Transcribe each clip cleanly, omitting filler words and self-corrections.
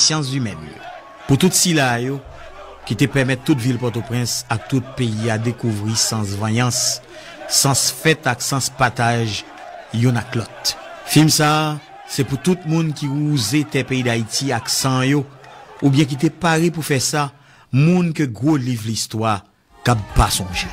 sciences humaines. Pour tout si là, qui te permet toute ville Port-au-Prince à tout pays à découvrir sans vaillance, sans fête et sans partage, yon ak l'autre. Film ça, c'est pour tout le monde qui ouse tes pays d'Haïti accent yo, ou bien qui te paré pour faire ça, monde que gros livre l'histoire, k'ap pas songer.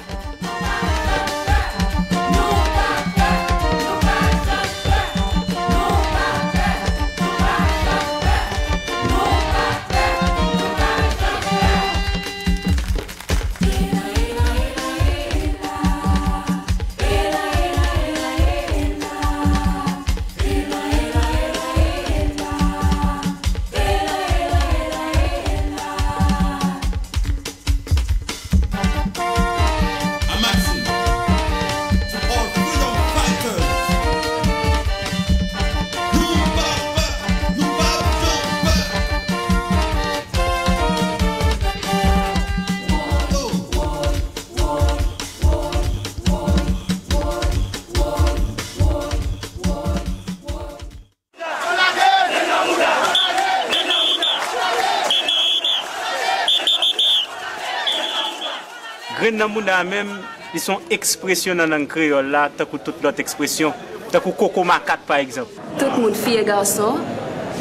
Namunda même, ils sont expressions dans le créole là, tant que toute l'autre expression, tant que Coco Macat par exemple. Tout le monde, filles et garçons,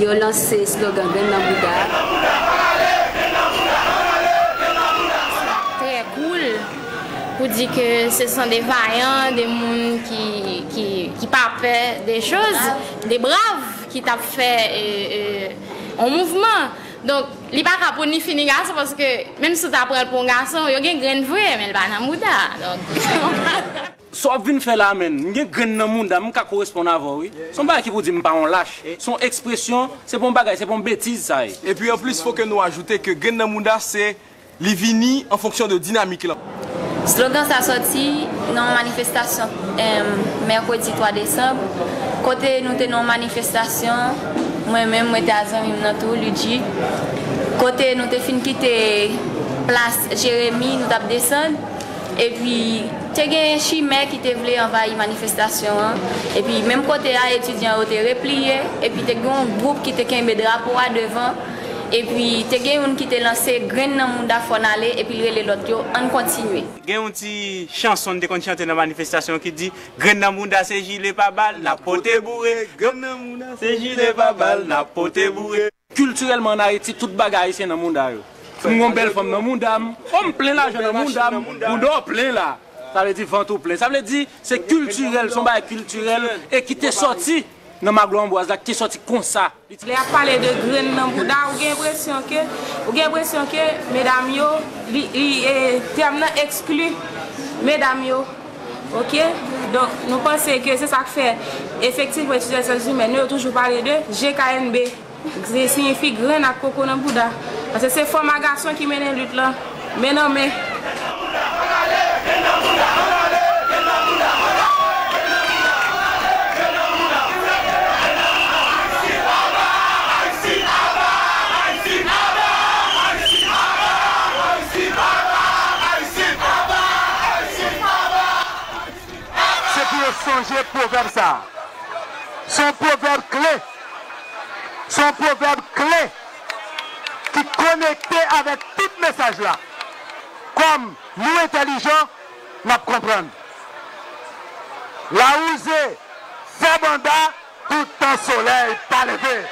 ils ont lancé le slogan Namunda. Très cool pour dire que ce sont des vaillants, des gens qui pas peur des choses, des braves qui t'ont fait un mouvement. Donc, il n'y a pas pour ni finir garçon parce que même si tu apprends pour un garçon, il y a une graine vraie, mais il n'y a pas de mouda. Soit vient faire la main, il y a une graine dans le monde, qui correspond à vous. Son bagage qui vous dit pas on lâche. Son expression, c'est bon bagage, c'est bon bêtise ça. Et puis en plus, il faut que nous ajoutions que graine dans le monde, c'est les vini en fonction de dynamique là. Le slogan ça sorti dans la manifestation mercredi 3 décembre. Côté nous avons une manifestation. Moi-même, je suis à tout, Luigi. Côté, nous avons fini quitter place Jérémy, nous avons descendu. Et puis, il y a un chimère qui voulait envahir la manifestation. Et puis, même côté, les étudiants ont été repliés. Et puis, il y a un groupe qui a mis des drapeaux devant. Et puis, il y a un qui a lancé graine dans le monde à aller. Et puis, l'autre, on continue. Il y a une petite chanson de qu'on chante dans la manifestation qui dit graine dans le monde, c'est gilet pas balle, la pote bourrée. Graine dans le monde, c'est gilet pas balle, la pote bourrée. Culturellement en Haïti, toute bagaille c'est dans le monde. Nous avons belle femme dans le monde, on plein l'argent dans le monde, on doit plein là. Ça veut dire ventre plein. Ça veut dire c'est culturel, son bagage culturel et qui t'est sorti. Dans ma glamboise là qui est sorti comme ça. Il a parlé de graines dans Bouddha, vous avez l'impression que mesdames yo li terme exclu mesdames yo. OK? Donc nous pensons que c'est ça qui fait effectivement étudiants sciences humaines nous toujours parler de GKNB. Ça signifie graine à coco dans Bouddha parce que c'est femmes et garçons qui mènent la lutte là. Mais non mais songer proverbe ça. Son proverbe clé. Son proverbe clé qui connecté avec tout message là. Comme nous intelligents, nous comprenons. La osée, fait banda, tout en soleil, pas levé.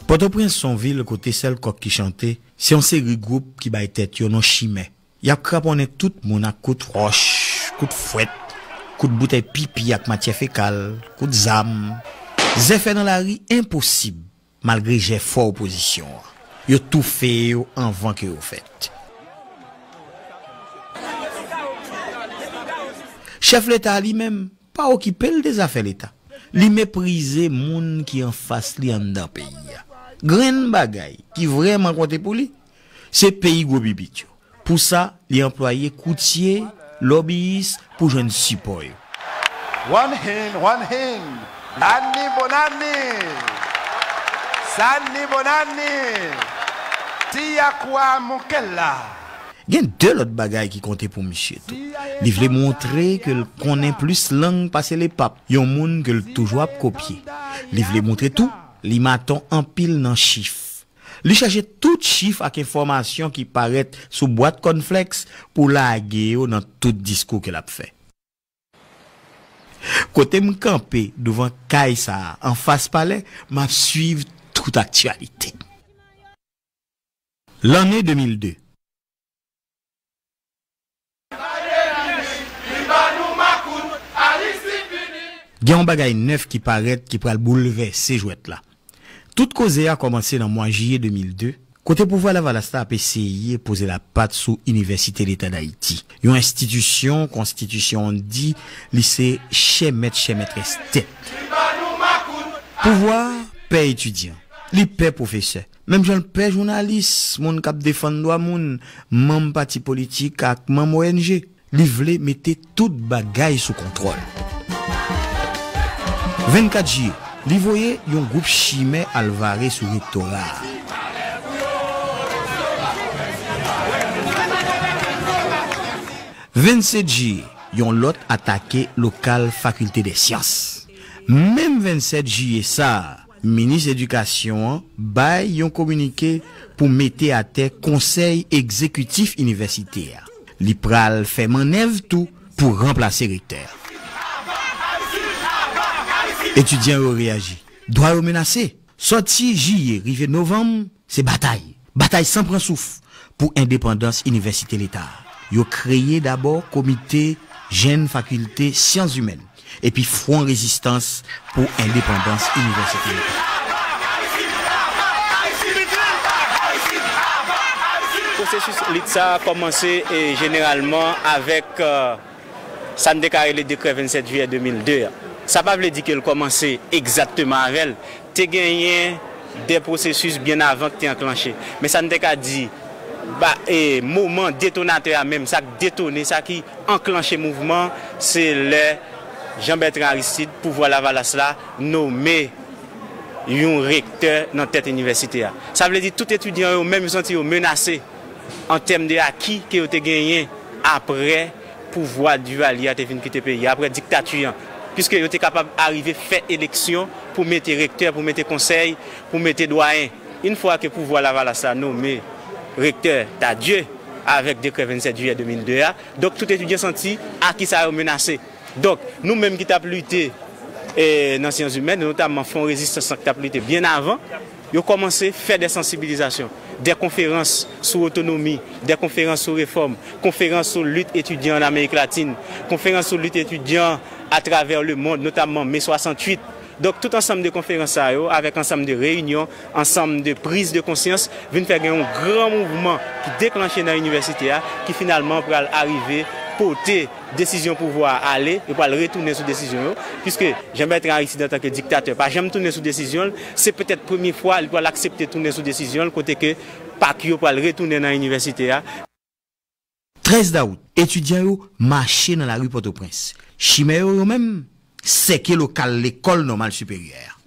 Port-au-Prince son ville côté celle qui chantait, c'est un série groupe qui ba tête yo non chimé. Y a craponné tout moun à coup de roche, coup de fouette, coup de bouteille pipi avec matière fécale, coup de zam. Zé fait dans la rue impossible malgré j'ai fort opposition. Yo tout fait yo avant que yo fait. Chef l'État lui-même, pas occupé des affaires l'État. Li mépriser moun qui en face li en dans pays. Grain bagay qui vraiment compte pour lui, c'est pays gros bibit. Pour ça, li employé coutier, lobbyiste pour joindre support. One hand. Anni bonanni. Sanni bonanni. Tia quoi mon kella. Il y a deux autres bagailles qui comptaient pour monsieur tout. Il voulait montrer que connaît plus langue passer les papes. Yon moun que toujours copier. Il voulait montrer tout, li maton en pile dans chiffre. Il cherchait tout chiffre avec information qui paraît sous boîte cornflakes pour la guerre dans tout discours qu'il a fait. Côté me camper devant Kaisa en face palais, m'a suivre toute actualité. L'année 2002. Il y a un bagay neuf qui paraît qui pourrait bouleverser jouet là. Toute cause a commencé dans le mois de juillet 2002. Côté pouvoir la Valasta a essayé poser la patte sous Université l'État d'Haïti. Une institution, constitution dit, lycée chez maîtresse tête. Pouvoir, paix étudiant, li paix professeur. Même j'en paix journaliste, mon cap défendre droit moun, membre parti politique ak membre ONG. Li vle mette tout bagay sous contrôle. 24 juillet, li voye yon groupe chimé Alvarez sous rectorat. « 27 juillet, yon lot attaqué local faculté des sciences. Même 27 juillet ça, ministre éducation bay yon communiqué pour mettre à terre conseil exécutif universitaire. Li pral fait manœuvre tout pour remplacer recteur. Étudiants ont réagi. Droit au menacé. Sorti juillet, rive novembre, c'est bataille. Bataille sans prendre souffle pour indépendance université l'État. Yo créé d'abord comité jeunes faculté sciences humaines et puis front résistance pour indépendance université l'État. Le processus l'État a commencé généralement avec ça ne déclaré le décret 27 juillet 2002. Ça ne veut pas dire qu'elle commençait exactement avec elle. Tu as gagné des processus bien avant que tu aies enclenché. Mais ça ne t'a pas dit moment détonateur même, ça détonné, ça qui enclenché le mouvement, c'est le Jean-Bertrand Aristide, pouvoir la Valasse là, nommé un recteur dans cette université. Ça veut dire que tout étudiant même senti menacé en termes de acquis que tu as gagné après pouvoir du allié à quitter pays, après dictature. Puisque vous êtes capable d'arriver à faire élection pour mettre recteur, pour mettre conseil, pour mettre doyen. Une fois que le pouvoir la Valasse a nommé recteur d'adieu avec le décret 27 juillet 2002, donc tout étudiant senti à qui ça a menacé. Donc nous-mêmes qui avons lutté dans les sciences humaines, notamment Fonds Résistance qui avons lutté bien avant, ils ont commencé à faire des sensibilisations, des conférences sur autonomie, des conférences sur réforme, conférences sur lutte étudiante en Amérique latine, conférences sur lutte étudiante à travers le monde, notamment mai 68. Donc tout ensemble de conférences avec ensemble de réunions, ensemble de prises de conscience, viennent faire un grand mouvement qui déclenche dans l'université, qui finalement pour arriver porter décision pour pouvoir aller et pour retourner sous décision, puisque Jean-Bertrand Aristide en tant que dictateur, pas jamais tourner sous décision, c'est peut-être la première fois qu'il va l'accepter tourner sous décision, côté que pas qu'il va retourner dans l'université. 13 d'août, étudiants marchaient dans la rue Port-au-Prince. Chimé eux-mêmes, c'est que local l'école normale supérieure.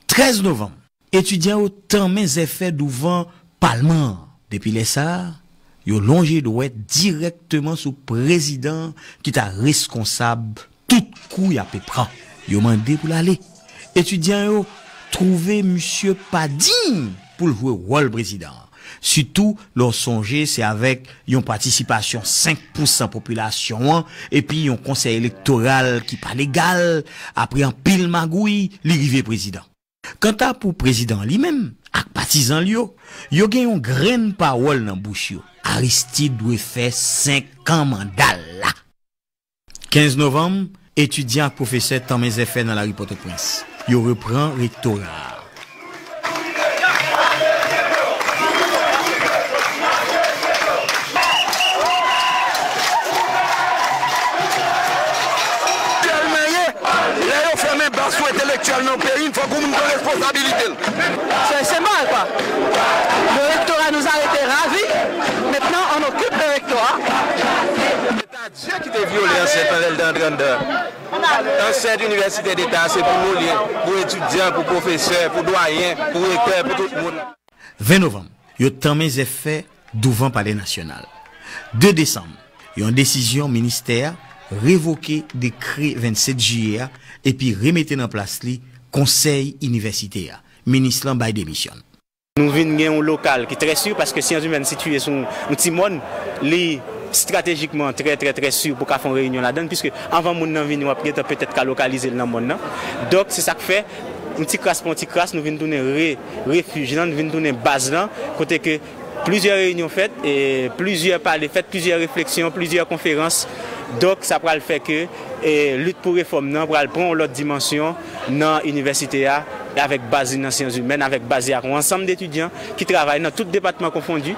« 13 novembre, étudiants au temps mes effets devant Parlement. Depuis les ça, ils ont longé doit directement sous président qui est responsable tout coup y a peu prend. Ils ont demandé pour l'aller. Étudiants ont trouvé monsieur pas digne pour jouer rôle président. Surtout, leur songer, c'est avec une participation 5% population et puis un conseil électoral qui pas légal, après un pile magouille, l'arrivée président. Quant à pour président lui-même, sympathisants yo gen yon grain parole dans bouche yo. Aristide doit faire 5 ans mandat là. 15 novembre, étudiants et professeurs tant mes effets dans la rue Port-au-Prince. Yo reprend rectorat. Intellectuel dans le pays, il faut qu'on ait une responsabilité. C'est mal, quoi. Le rectorat nous a été ravis. Maintenant, on occupe le rectorat. C'est Dieu qui t'a violé en cette année dans cette université d'État, c'est pour nous, pour étudiants, pour professeurs, pour doyens, pour recteurs, pour tout le monde. 20 novembre, il y a tant mes effets devant Palais national. 2 décembre, il y a une décision ministère révoquer décret 27 juillet et puis remettre en place le conseil universitaire. Ministre l'en bail démission. Nous venons un local qui est très sûr parce que sciences humaines situées sur un petit monde, stratégiquement très sûr pour qu'on fasse une réunion là-dedans, puisque avant mon nom venir peut-être qu'à localiser le monde. Donc c'est ça que fait une petite classe, nous venons tourner refuge, nous venons tourner base là, côté que plusieurs réunions faites et plusieurs parlers faites, plusieurs réflexions, plusieurs conférences. Donc ça va le faire que lutte pour réforme non pour prendre l'autre dimension dans l'université avec base dans les sciences humaines, avec base à un ensemble d'étudiants qui travaillent dans tout département confondu.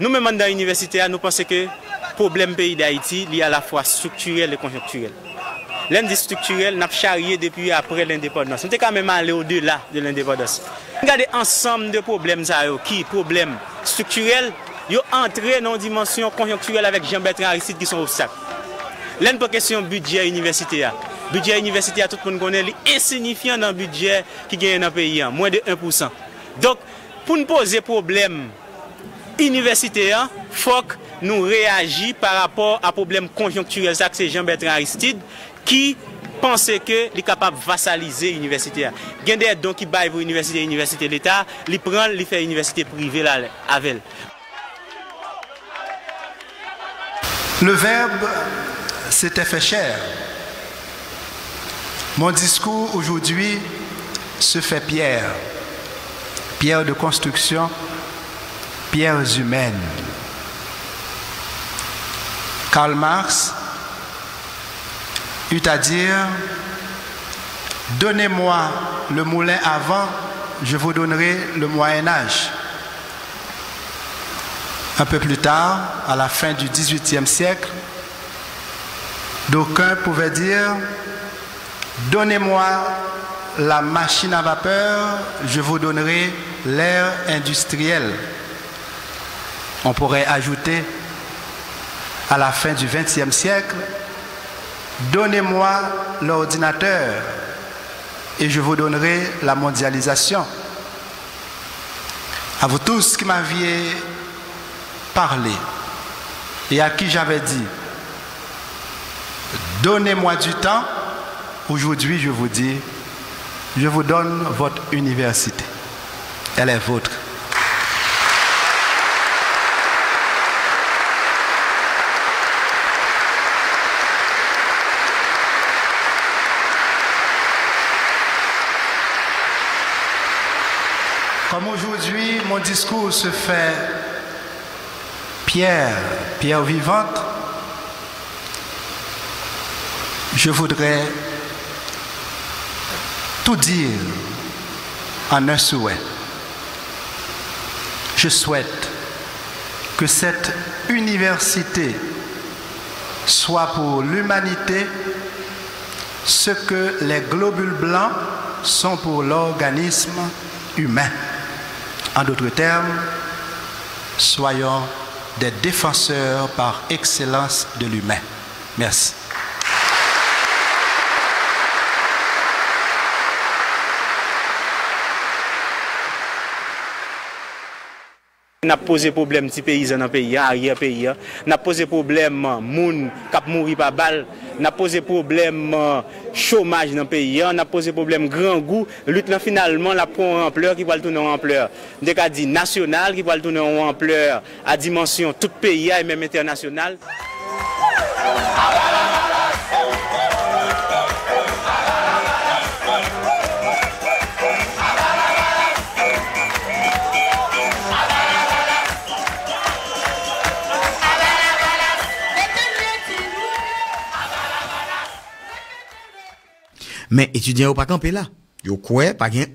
Nous-mêmes dans l'université, nous pensons que le problème pays d'Haïti est à la fois structurel et conjoncturel. L'un structurel n'a pas charrié depuis après l'indépendance. Nous sommes quand même allé au-delà de l'indépendance. Regardez ensemble de problèmes qui problèmes structurels, ils ont entré dans une dimension conjoncturelle avec Jean-Bertrand Aristide qui sont obstacles. L'un pour question budget universitaire. Budget universitaire, tout le monde connaît, est insignifiant dans le budget qui gagne dans le pays, moins de 1%. Donc, pour nous poser problème universitaire, il faut que nous réagissions par rapport à problème conjoncturel. C'est Jean-Bertrand Aristide qui pensait qu'il est capable de vassaliser l'université. Il y a des dons qui baillent pour l'université de l'État, il prend, il fait l'université privée avec elle. Le verbe s'était fait cher. Mon discours aujourd'hui se fait pierre. Pierre de construction, pierres humaines. Karl Marx eut à dire « Donnez-moi le moulin avant, je vous donnerai le Moyen-Âge ». Un peu plus tard, à la fin du XVIIIe siècle, d'aucuns pouvaient dire « Donnez-moi la machine à vapeur, je vous donnerai l'ère industrielle ». On pourrait ajouter à la fin du XXe siècle, donnez-moi l'ordinateur et je vous donnerai la mondialisation. À vous tous qui m'aviez parlé et à qui j'avais dit, donnez-moi du temps, aujourd'hui je vous dis, je vous donne votre université. Elle est vôtre. Comme aujourd'hui, mon discours se fait pierre vivante, je voudrais tout dire en un souhait. Je souhaite que cette université soit pour l'humanité, ce que les globules blancs sont pour l'organisme humain. En d'autres termes, soyons des défenseurs par excellence de l'humain. Merci. N'a posé problème petit paysan dans pays arrière pays, n'a posé problème moun k'ap mouri par balle, n'a posé problème chômage dans pays, n'a posé problème grand goût, lutte finalement la prend ampleur qui va le tourner en ampleur. Dès qu'a dit national qui va le tourner en ampleur à dimension tout pays et même international. Mais étudiants ou pas camper là. Yo quoi pas rien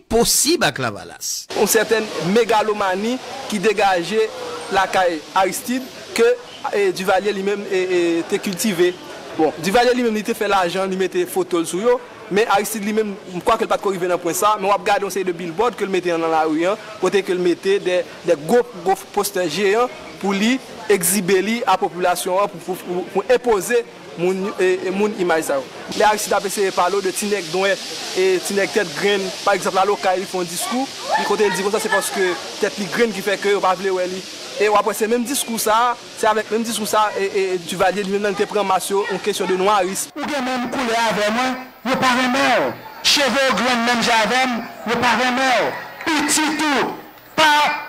possible avec la valasse. Une certaine mégalomanie qui dégageait la caille Aristide que Duvalier lui-même était cultivé. Bon, Duvalier lui-même il était fait l'argent, il mettait photos sur yo, mais Aristide lui-même je crois qu'elle pas arrivé dans point ça, mais on va regarder on série de billboard que le mettait dans la rue, côté que le mettait des gros posters géants pour lui exhiber à la population pour imposer mon image ça. Les Aristide a essayé de parler de Tinek Douin et Tinek tête graine. Par exemple, à local ils font un discours, ils côté dit comme ça c'est parce que tête les graine qui fait que on pas vouloir lui. Et après c'est même discours ça, c'est avec même discours ça et Duvalier lui-même te prend massio en question de noirisme. Ou bien même couleur avec moi, je pas vraiment. Cheveux graine même j'avais, je pas vraiment. Petit tout, pas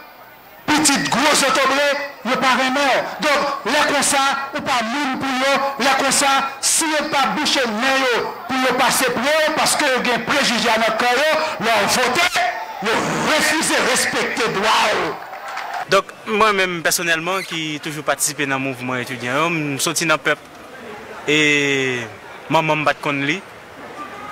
petite grosse autoblé, je pas vraiment. Donc là comme ça, ou pas moun pour yo, là comme ça, si vous pas boucher nez pour passer pour eux parce que vous avez préjugé à notre corps, leur voter, vous refusez de respecter droit. Donc moi-même personnellement qui toujours participé dans le mouvement étudiant, je sorti dans le peuple et maman me bat contre lui,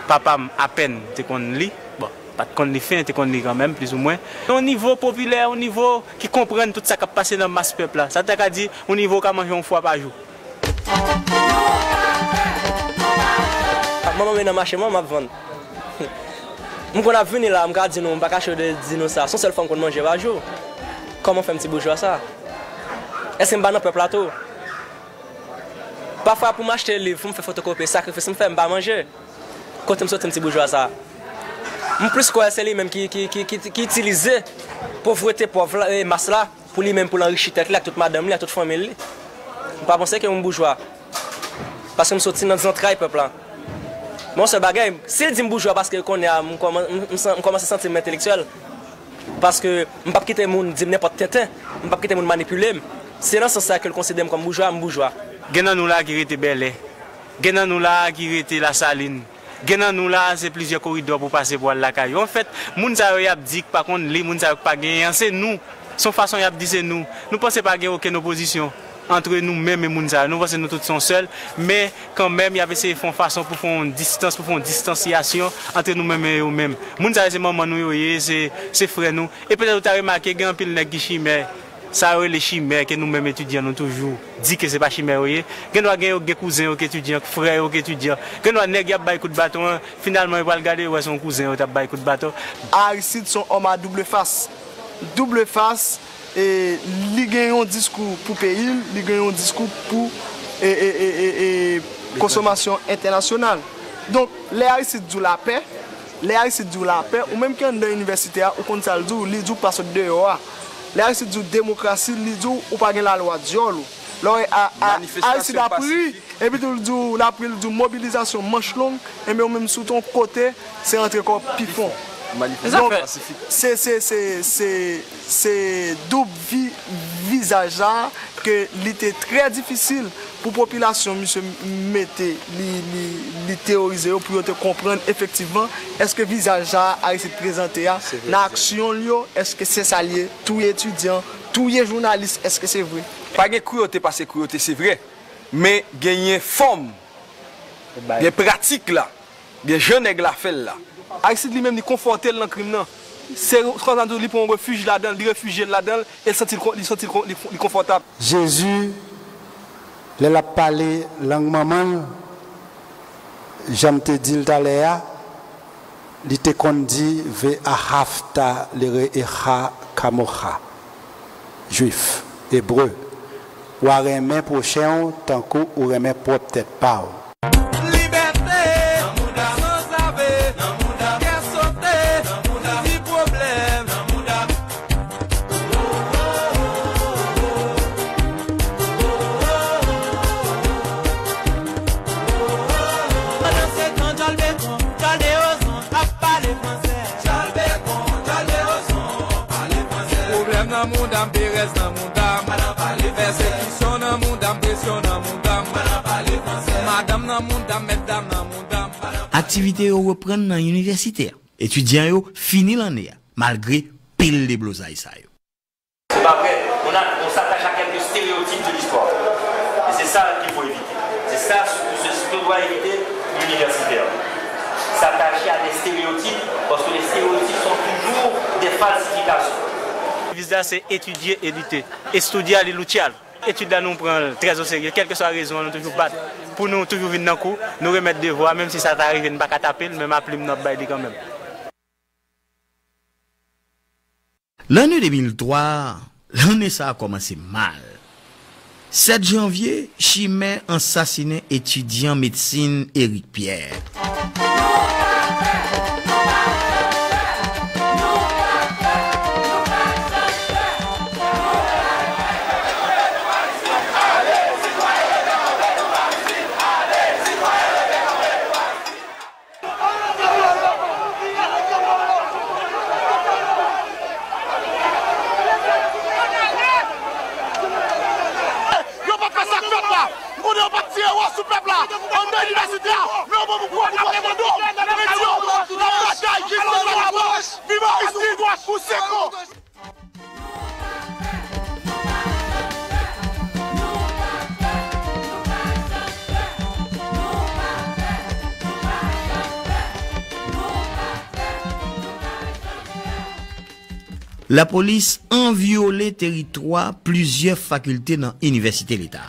papa à peine te contre lui. Bon, pas de contre lui fin, te contre lui quand même plus ou moins. Au niveau populaire, au niveau qui comprennent tout ça qui a passé dans le masse peuple là, ça t'a dit au niveau qui a mangé une fois par jour. Maman vient dans le marché, moi je vendre. Quand on a venu là, je me dis non, je ne vais pas cacher de dire ça. Son seule femme qu'on mange par jour. Comment faire un petit bourgeois ça? Est-ce que je vais dans le peuple plateau? Parfois pour m'acheter un livre, pour me faire photocopier, sacrifice, je me fais pas manger. Quand je me sortir un petit bourgeois ça. En plus, c'est lui-même qui utilise la pauvreté pauvre et masse là pour lui-même pour l'enrichir toute madame, toute famille. Je ne pas penser que je suis un bourgeois. Parce que je suis sorti dans le travail peuple là. Mon seul bagage, s'il dit bourgeois parce que je commence à sentir intellectuel. Parce que je ne peux pas quitter le monde dire n'importe quoi, je ne peux pas quitter le monde manipuler. C'est dans ce sens que je considère comme bourgeois, bourgeois. Genan nous là qui était Bel Air. Genan nous là qui était la Saline. Genan nous là c'est plusieurs corridors pour passer pour la caille. En fait, moun sa y a dit par contre les moun sa pas gagner, c'est nous. Son façon y a dit c'est nous. Nous pensons pas gagner aucune opposition entre nous-mêmes et moun sa. Nous pensons nous tous sont seuls, mais quand même il y avait ces façon pour faire une distance, pour faire une distanciation entre nous-mêmes et eux-mêmes. Moun sa c'est maman nous c'est frère nous. Et peut-être tu as remarqué qu'il y a un pile nèg qui chimère. Ça les chimères que nous-mêmes étudiants nous toujours dit que c'est pas chimère oye. Que nous avons des cousins qui étudiants, frères qui étudiants. Que nous nèg y a bail coup de bâton, finalement il va regarder ouais son cousin t'a bail coup de bâton. Aristide son homme à double face. Double face et il gagne un discours pour pays, il gagne un discours pour consommation internationale. Donc les Aristide du la paix, ou même quand dans l'université ou quand ça le dit passe dehors. Là, c'est du démocratie, ou pas la loi de Dieu. Là, Aristide a pris, et puis il a pris du mobilisation manche longue, et même sous ton côté, c'est entre corps pifon. Donc, c'est double visage que c'était très difficile pour la population, monsieur, les théoriser pour comprendre effectivement est-ce que le visage a été présenté dans l'action, est-ce que c'est ça lié, tous les étudiants, tous les journalistes, est-ce que c'est vrai? Pas de cruauté parce que cruauté c'est vrai, mais il y a une forme, il y a une pratique là, il y a des jeunes qui la fait là. Aristide lui-même, il conforté dans le crime. C'est quand il prend un refuge là-dedans, il réfugie là-dedans, il sent confortable. Jésus, il a parlé langue maman, j'aime te dire tout à l'heure, il te conduit vers Ahafta le Echa Kamocha, juif, hébreu, ou à remettre prochain tant qu'on ou remettre propre tête pas. Activité reprend dans l'université. Étudiants fini l'année malgré pile de blosailles. C'est pas vrai. On s'attache à quelques stéréotypes de l'histoire. Et c'est ça qu'il faut éviter. C'est ça ce que doit éviter l'universitaire. S'attacher à des stéréotypes parce que les stéréotypes sont toujours des falsifications. Le visa c'est étudier et lutter. Étudier les l'outil. Étude là nous prend très au sérieux, quelle que soit la raison, nous toujours battre. Pour nous toujours venir dans le coup, nous remettre des voix, même si ça t'arrive, ne pas taper, même appeler notre bail quand même. L'année 2003, l'année ça a commencé mal. 7 janvier, Chimay assassiné étudiant médecine Éric Pierre. La police a violé territoire plusieurs facultés dans l'université l'État.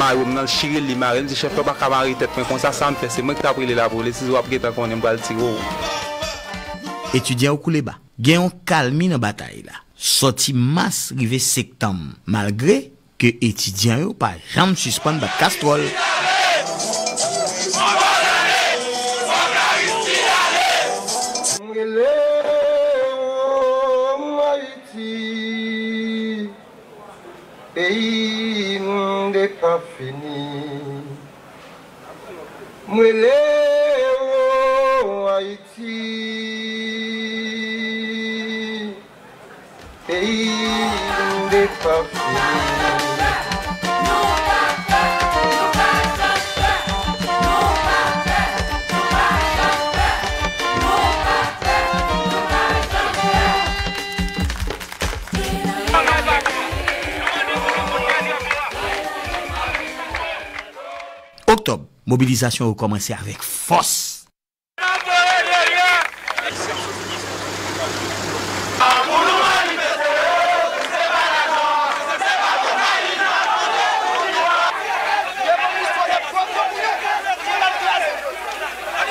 Dans le chiril, il m'a dit chef pas camarade tête comme ça me fait c'est moi qui t'a pris la police si vous après tant qu'on aime pas le tirer. Étudiant au Kouleba, gen on calmi dans bataille là. Sorti masse rivé septembre malgré que étudiants yo pas jamais suspendre ba castrol. Pays n'est pas fini. Mwele Haïti. Pays n'est pas fini. Octobre, mobilisation a commencé avec force.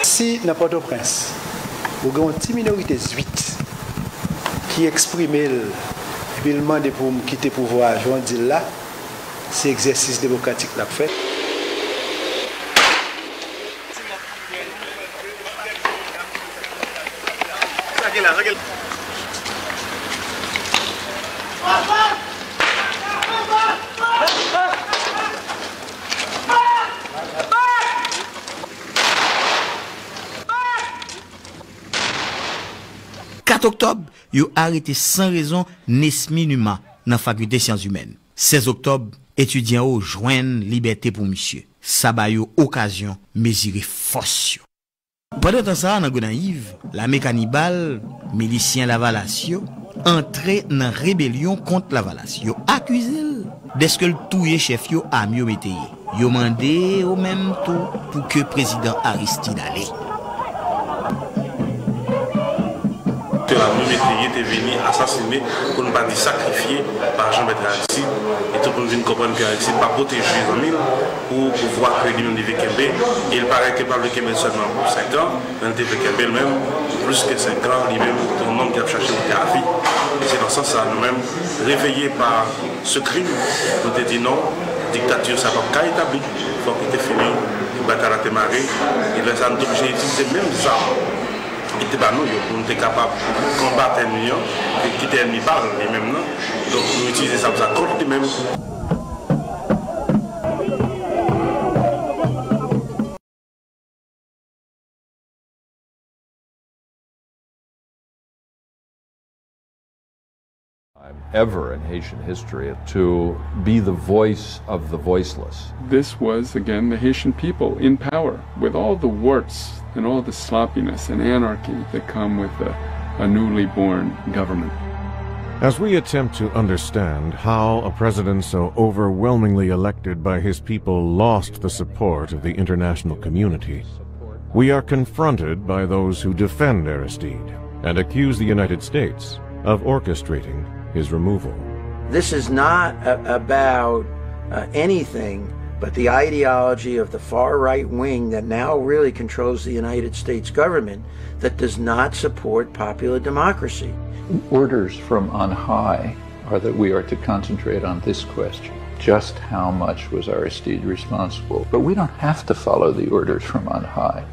Si dans Port-au-Prince, vous avez une petite minorité 8 qui exprime et puis demande pour quitter le pouvoir, je vais dire là, c'est exercice démocratique l'a fait. Le 4 octobre, ils ont arrêté sans raison Nesmi Numa dans la faculté des sciences humaines. 16 octobre, étudiants ont joint liberté pour monsieur. Ça a eu occasion mesurer force. Pendant ce temps, dans Gonaïve, la mécanibale, milicien Lavalasio, entré dans la rébellion contre Lavalasio, accusé d'être que le touye chef yo a mieux mété. Yo mandé au même tour pour que président Aristide allait. La même était venu assassiner, pour ne pas dire sacrifié par Jean-Bertrand Aristide. Et tout le monde vient comprendre que Aristide n'a pas protégé les amis pour voir que lui-même devait Kembe. Et il paraît qu'il parle de Kembe seulement pour 5 ans, mais il devait Kembe même plus que 5 ans, lui-même, ton homme qui a cherché la vie. Et c'est dans ce sens, nous-mêmes, réveillés par ce crime, nous avons dit non, dictature, ça ne va pas établir. Il faut qu'il ait fini, il bataille à démarrer. Et là, ça nous oblige à utiliser même ça. Nous sommes capables de combattre l'ennemi, de quitter l'ennemi par lui-même. Donc nous utilisons ça contre lui-même. Ever in Haitian history to be the voice of the voiceless. This was, again, the Haitian people in power, with all the warts and all the sloppiness and anarchy that come with a newly born government. As we attempt to understand how a president so overwhelmingly elected by his people lost the support of the international community, we are confronted by those who defend Aristide and accuse the United States of orchestrating his removal. This is not about anything but the ideology of the far right wing that now really controls the United States government that does not support popular democracy. Orders from on high are that we are to concentrate on this question. Just how much was Aristide responsible? But we don't have to follow the orders from on high.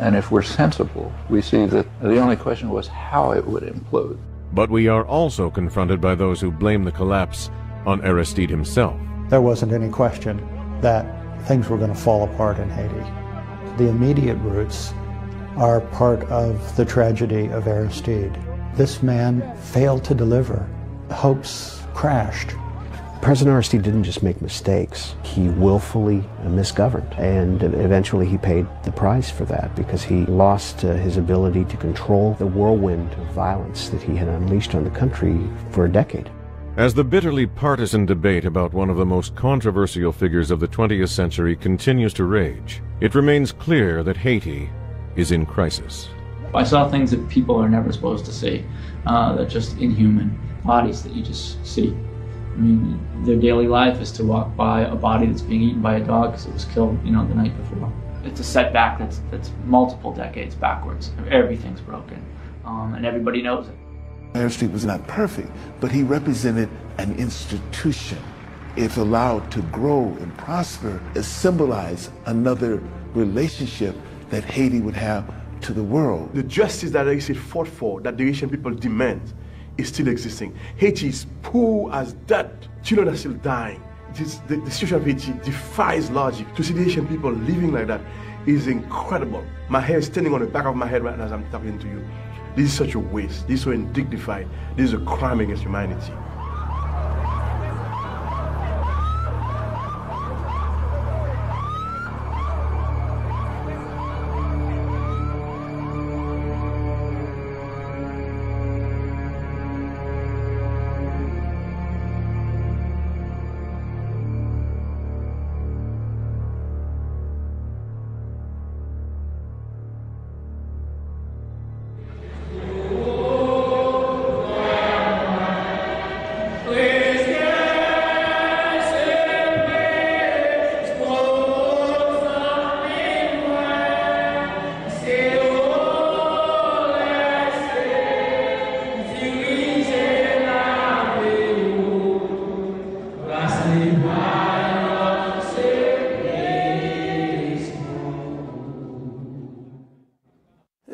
And if we're sensible, we see that the only question was how it would implode. But we are also confronted by those who blame the collapse on Aristide himself. There wasn't any question that things were going to fall apart in Haiti. The immediate roots are part of the tragedy of Aristide. This man failed to deliver. Hopes crashed. President Aristide didn't just make mistakes, he willfully misgoverned, and eventually he paid the price for that because he lost his ability to control the whirlwind of violence that he had unleashed on the country for a decade. As the bitterly partisan debate about one of the most controversial figures of the 20th century continues to rage, it remains clear that Haiti is in crisis. I saw things that people are never supposed to see, that are just inhuman, bodies that you just see. I mean, their daily life is to walk by a body that's being eaten by a dog because it was killed, the night before. It's a setback that's multiple decades backwards. Everything's broken, and everybody knows it. Aristide was not perfect, but he represented an institution. If allowed to grow and prosper, it symbolized another relationship that Haiti would have to the world. The justice that Aristide fought for, that the Haitian people demand, is still existing. Haiti is poor as dirt. Children are still dying. The situation of Haiti defies logic. To see the Haitian people living like that is incredible. My hair is standing on the back of my head right now as I'm talking to you. This is such a waste. This is so undignified. This is a crime against humanity.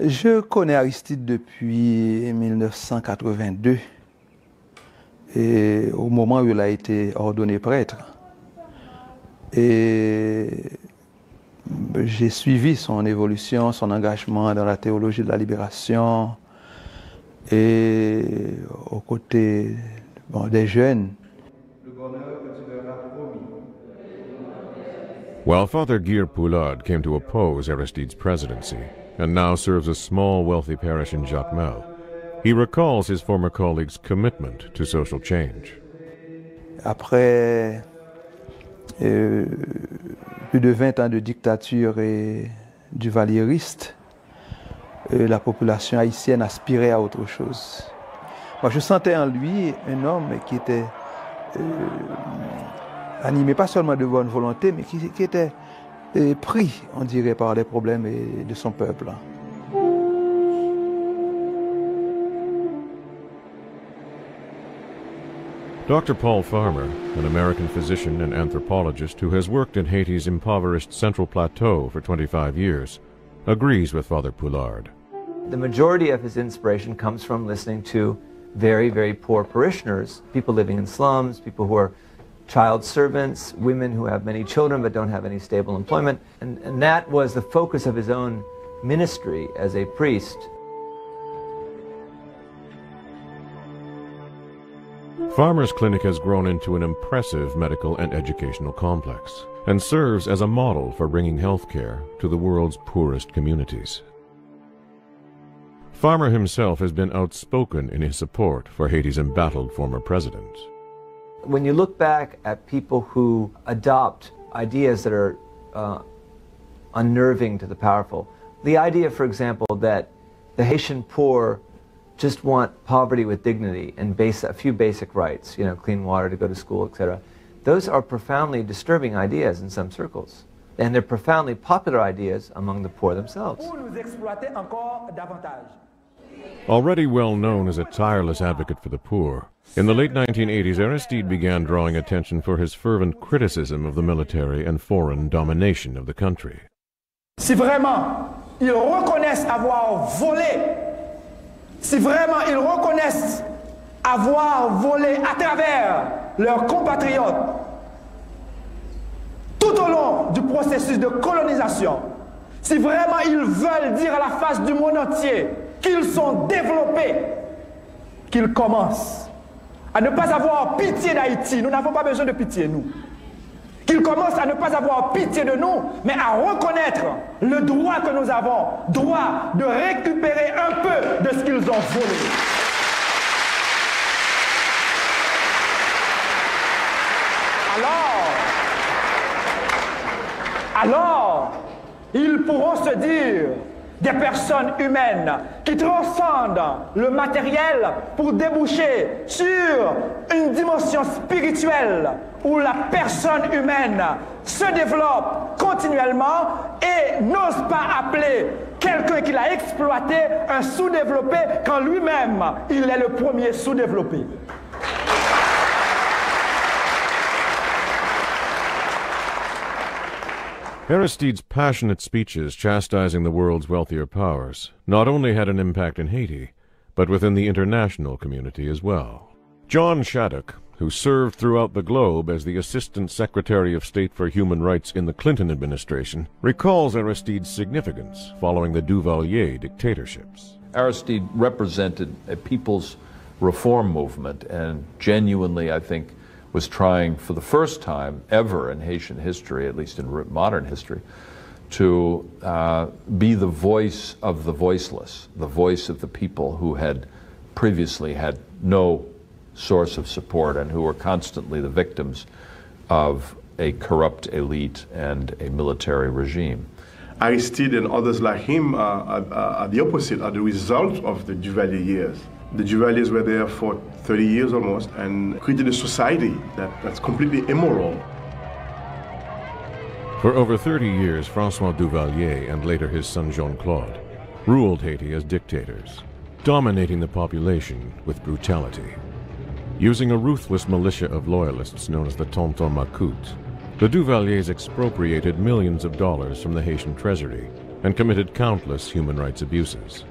Je connais Aristide depuis 1982, et au moment où il a été ordonné prêtre. Et j'ai suivi son évolution, son engagement dans la théologie de la libération et aux côtés des jeunes. While Father Guy Poulard came to oppose Aristide's presidency, and now serves a small, wealthy parish in Jacmel, he recalls his former colleague's commitment to social change. Après plus de 20 ans de dictature et du valieriste, la population haïtienne aspirait à autre chose. Moi, je sentais en lui un homme qui était animé pas seulement de bonne volonté, mais qui était pris, on dirait, par les problèmes de son peuple. Dr. Paul Farmer, an American physician and anthropologist who has worked in Haiti's impoverished Central Plateau for 25 years, agrees with Father Poulard. The majority of his inspiration comes from listening to very, very poor parishioners, people living in slums, people who are child servants, women who have many children but don't have any stable employment. And that was the focus of his own ministry as a priest. Farmer's clinic has grown into an impressive medical and educational complex and serves as a model for bringing health care to the world's poorest communities. Farmer himself has been outspoken in his support for Haiti's embattled former president. When you look back at people who adopt ideas that are unnerving to the powerful, the idea, for example, that the Haitian poor just want poverty with dignity and a few basic rights, you know, clean water to go to school, etc. Those are profoundly disturbing ideas in some circles. And they're profoundly popular ideas among the poor themselves. Already well known as a tireless advocate for the poor, in the late 1980s, Aristide began drawing attention for his fervent criticism of the military and foreign domination of the country. Si vraiment ils reconnaissent avoir volé, si vraiment ils reconnaissent avoir volé à travers leurs compatriotes tout au long du processus de colonisation, si vraiment ils veulent dire à la face du monde entier qu'ils sont développés, qu'ils commencent à ne pas avoir pitié d'Haïti. Nous n'avons pas besoin de pitié, nous. Qu'ils commencent à ne pas avoir pitié de nous, mais à reconnaître le droit que nous avons, droit de récupérer un peu de ce qu'ils ont volé. Alors, ils pourront se dire des personnes humaines qui transcendent le matériel pour déboucher sur une dimension spirituelle où la personne humaine se développe continuellement et n'ose pas appeler quelqu'un qui l'a exploité un sous-développé quand lui-même il est le premier sous-développé. Aristide's passionate speeches chastising the world's wealthier powers not only had an impact in Haiti, but within the international community as well. John Shattuck, who served throughout the globe as the Assistant Secretary of State for Human Rights in the Clinton administration, recalls Aristide's significance following the Duvalier dictatorships. Aristide represented a people's reform movement and genuinely, I think, was trying for the first time ever in Haitian history, at least in modern history, to be the voice of the voiceless, the voice of the people who had previously had no source of support and who were constantly the victims of a corrupt elite and a military regime. Aristide and others like him are the opposite, are the result of the Duvalier years. The Duvaliers were there for 30 years almost and created a society that's completely immoral. For over 30 years, François Duvalier and later his son Jean-Claude ruled Haiti as dictators, dominating the population with brutality. Using a ruthless militia of loyalists known as the Tonton Macoute, the Duvaliers expropriated millions of dollars from the Haitian treasury and committed countless human rights abuses.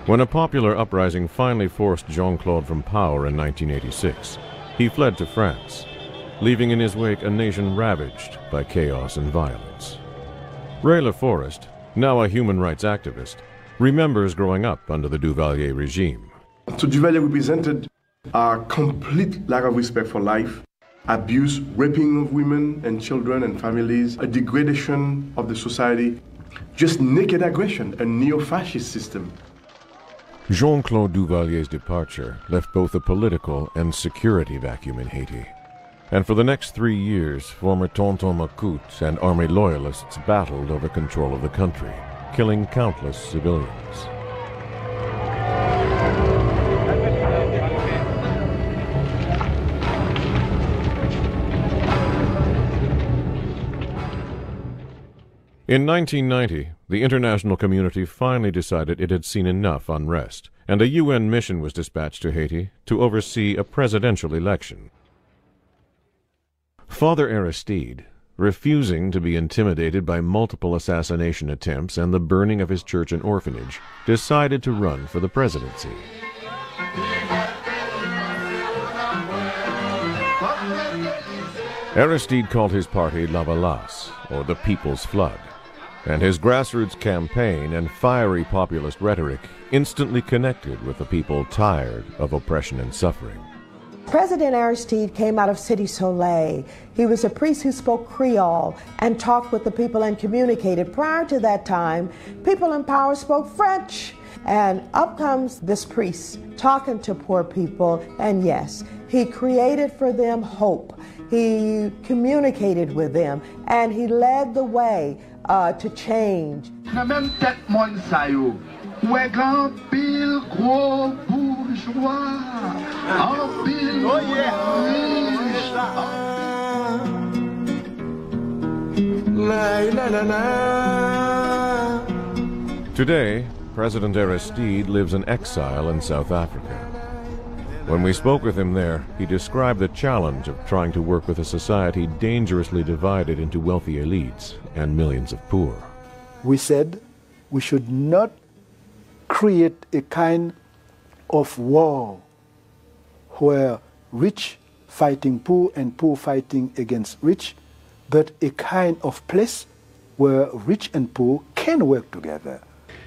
When a popular uprising finally forced Jean-Claude from power in 1986, he fled to France, leaving in his wake a nation ravaged by chaos and violence. Ray LaForest, now a human rights activist, remembers growing up under the Duvalier regime. So Duvalier represented a complete lack of respect for life, abuse, raping of women and children and families, a degradation of the society, just naked aggression, a neo-fascist system. Jean-Claude Duvalier's departure left both a political and security vacuum in Haiti. And for the next 3 years, former Tonton Macoute and army loyalists battled over control of the country, killing countless civilians. In 1990, the international community finally decided it had seen enough unrest, and a UN mission was dispatched to Haiti to oversee a presidential election. Father Aristide, refusing to be intimidated by multiple assassination attempts and the burning of his church and orphanage, decided to run for the presidency. Aristide called his party La Valasse, or the People's Flood, and his grassroots campaign and fiery populist rhetoric instantly connected with the people tired of oppression and suffering. President Aristide came out of Cité Soleil. He was a priest who spoke Creole and talked with the people and communicated. Prior to that time, people in power spoke French. And up comes this priest talking to poor people, and yes, he created for them hope. He communicated with them, and he led the way to change. Today, President Aristide lives in exile in South Africa. When we spoke with him there, he described the challenge of trying to work with a society dangerously divided into wealthy elites and millions of poor. We said we should not create a kind of war where rich fighting poor and poor fighting against rich, but a kind of place where rich and poor can work together.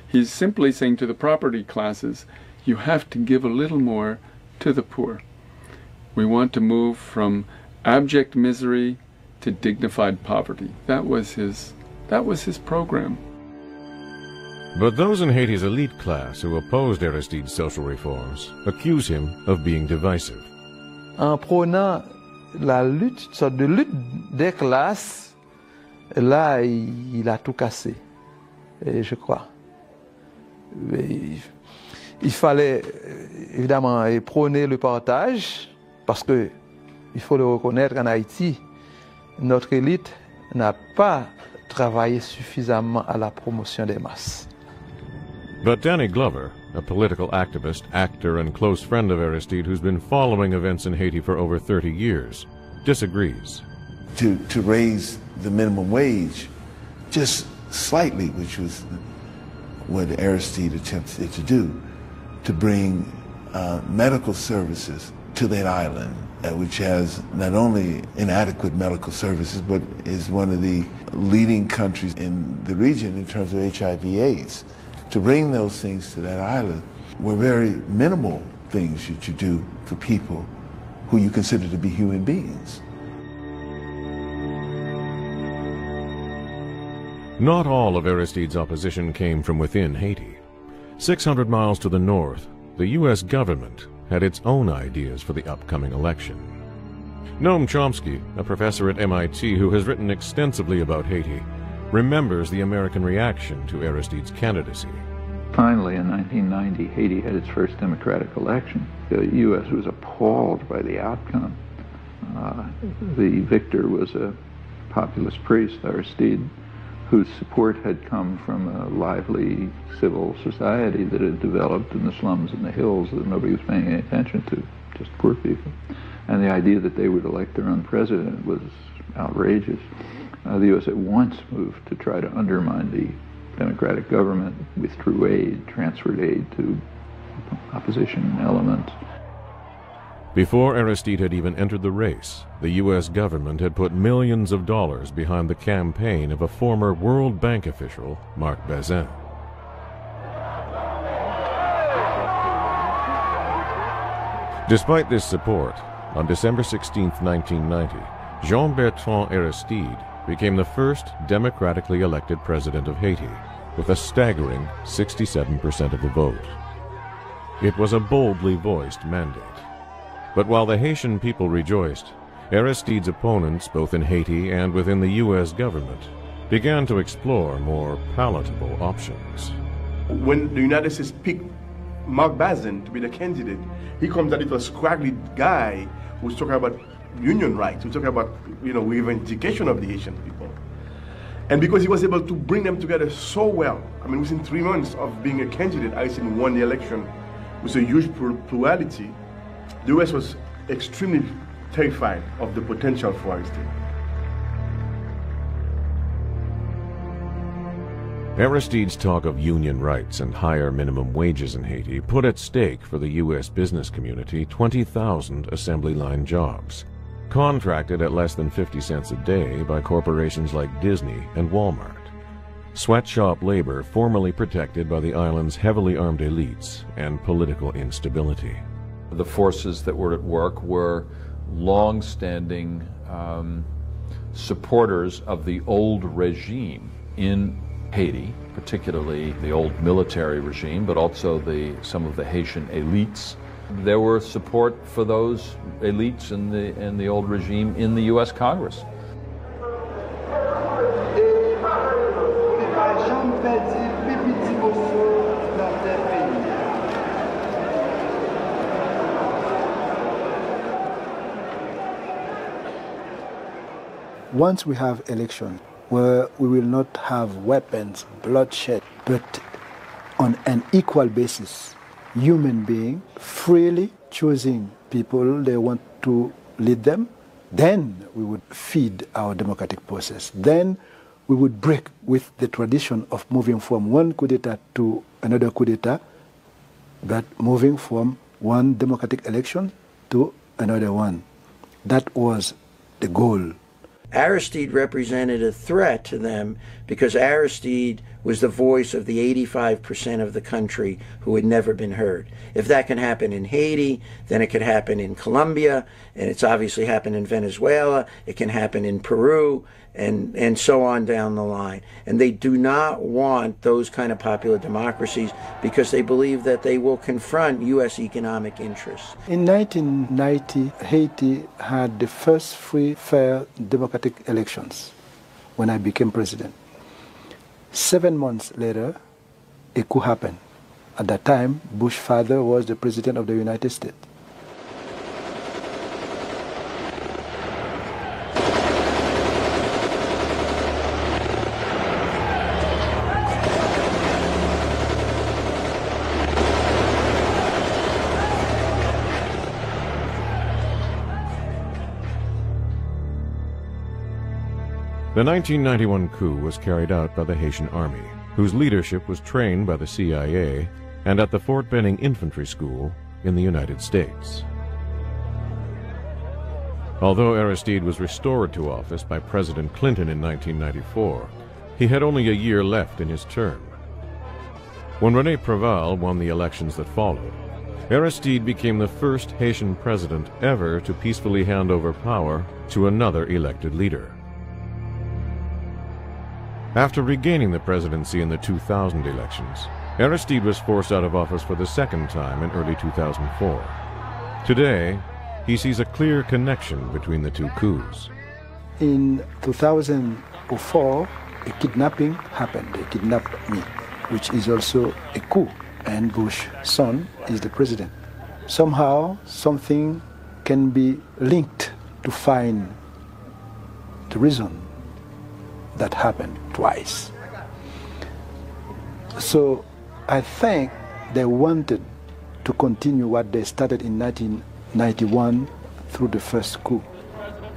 He's simply saying to the property classes, you have to give a little more to the poor. We want to move from abject misery to dignified poverty. That was his program. But those in Haiti's elite class who opposed Aristide's social reforms accuse him of being divisive. En prônant la lutte, une sorte de lutte des classes, là, il a tout cassé, je crois. Il fallait évidemment prôner le partage, parce que il faut le reconnaître, en Haïti, notre élite n'a pas travaillé suffisamment à la promotion des masses. But Danny Glover, a political activist, actor, and close friend of Aristide who's been following events in Haiti for over 30 years, disagrees. To raise the minimum wage just slightly, which was what Aristide attempted to do, to bring medical services to that island, which has not only inadequate medical services, but is one of the leading countries in the region in terms of HIV/AIDS. To bring those things to that island were very minimal things that you do for people who you consider to be human beings. Not all of Aristide's opposition came from within Haiti. 600 miles to the north, the U.S. government had its own ideas for the upcoming election. Noam Chomsky, a professor at MIT who has written extensively about Haiti, remembers the American reaction to Aristide's candidacy. Finally, in 1990, Haiti had its first democratic election. The U.S. was appalled by the outcome. The victor was a populist priest, Aristide, whose support had come from a lively civil society that had developed in the slums and the hills that nobody was paying any attention to, just poor people. And the idea that they would elect their own president was outrageous. The U.S. at once moved to try to undermine the democratic government, withdrew aid, transferred aid to opposition elements. Before Aristide had even entered the race, the U.S. government had put millions of dollars behind the campaign of a former World Bank official, Marc Bazin. Despite this support, on December 16, 1990, Jean-Bertrand Aristide became the first democratically elected president of Haiti, with a staggering 67% of the vote. It was a boldly voiced mandate. But while the Haitian people rejoiced, Aristide's opponents, both in Haiti and within the U.S. government, began to explore more palatable options. When the United States picked Mark Bazin to be the candidate, he comes out with a scraggly guy who's talking about union rights, who's talking about, reivindication of the Haitian people. And because he was able to bring them together so well, I mean, within 3 months of being a candidate, Aristide won the election with a huge plurality. The West was extremely terrified of the potential for Aristide. Aristide's talk of union rights and higher minimum wages in Haiti put at stake for the U.S. business community 20,000 assembly line jobs, contracted at less than 50 cents a day by corporations like Disney and Walmart. Sweatshop labor formerly protected by the island's heavily armed elites and political instability. The forces that were at work were long-standing supporters of the old regime in Haiti, particularly the old military regime, but also some of the Haitian elites. There were support for those elites in the old regime in the U.S. Congress. Once we have elections, where we will not have weapons, bloodshed, but on an equal basis, human beings freely choosing people they want to lead them, then we would feed our democratic process. Then we would break with the tradition of moving from one coup d'etat to another coup d'etat, but moving from one democratic election to another one. That was the goal. Aristide represented a threat to them because Aristide was the voice of the 85% of the country who had never been heard. If that can happen in Haiti, then it could happen in Colombia, and it's obviously happened in Venezuela, it can happen in Peru, and so on down the line. And they do not want those kind of popular democracies because they believe that they will confront U.S. economic interests. In 1990, Haiti had the first free, fair, democratic elections when I became president. 7 months later, a coup happened. At that time, Bush's father was the president of the United States. The 1991 coup was carried out by the Haitian Army, whose leadership was trained by the CIA and at the Fort Benning Infantry School in the United States. Although Aristide was restored to office by President Clinton in 1994, he had only a year left in his term. When René Préval won the elections that followed, Aristide became the first Haitian president ever to peacefully hand over power to another elected leader. After regaining the presidency in the 2000 elections, Aristide was forced out of office for the second time in early 2004. Today, he sees a clear connection between the two coups. In 2004, a kidnapping happened. They kidnapped me, which is also a coup, and Bush's son is the president. Somehow, something can be linked to find the reason that happened twice. So I think they wanted to continue what they started in 1991 through the first coup.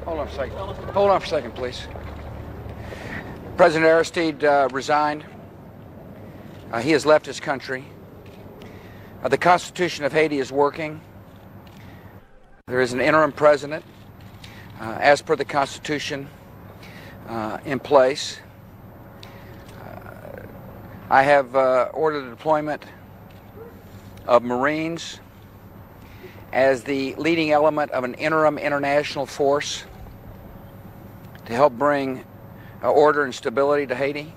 Hold on a second. Hold on for a second, please. President Aristide resigned. He has left his country. The Constitution of Haiti is working. There is an interim president, as per the Constitution, in place. I have ordered the deployment of Marines as the leading element of an interim international force to help bring order and stability to Haiti.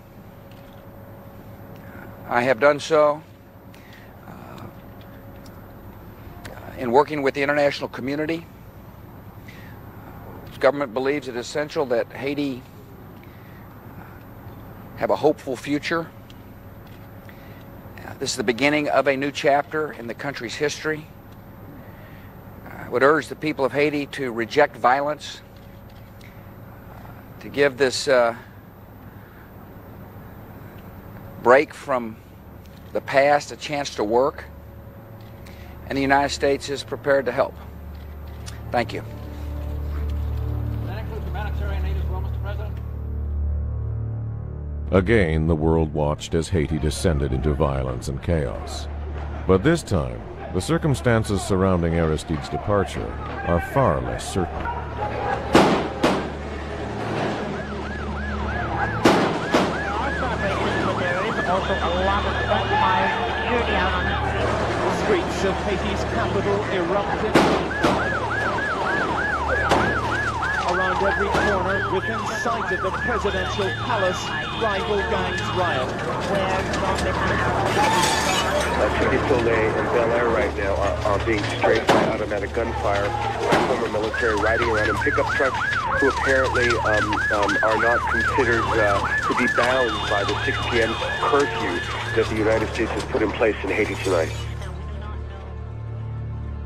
I have done so in working with the international community. The government believes it is essential that Haiti have a hopeful future. This is the beginning of a new chapter in the country's history. I would urge the people of Haiti to reject violence, to give this break from the past a chance to work, and the United States is prepared to help. Thank you. Again, the world watched as Haiti descended into violence and chaos. But this time, the circumstances surrounding Aristide's departure are far less certain. Also a lot of security out on the streets of Haiti's capital erupted. Around every corner, within sight of the presidential palace, rival gangs riot. Tacticpolo and Bel Air right now are being strafed by automatic gunfire by former military riding around in pickup trucks who apparently are not considered to be bound by the 6 p.m. curfew that the United States has put in place in Haiti tonight.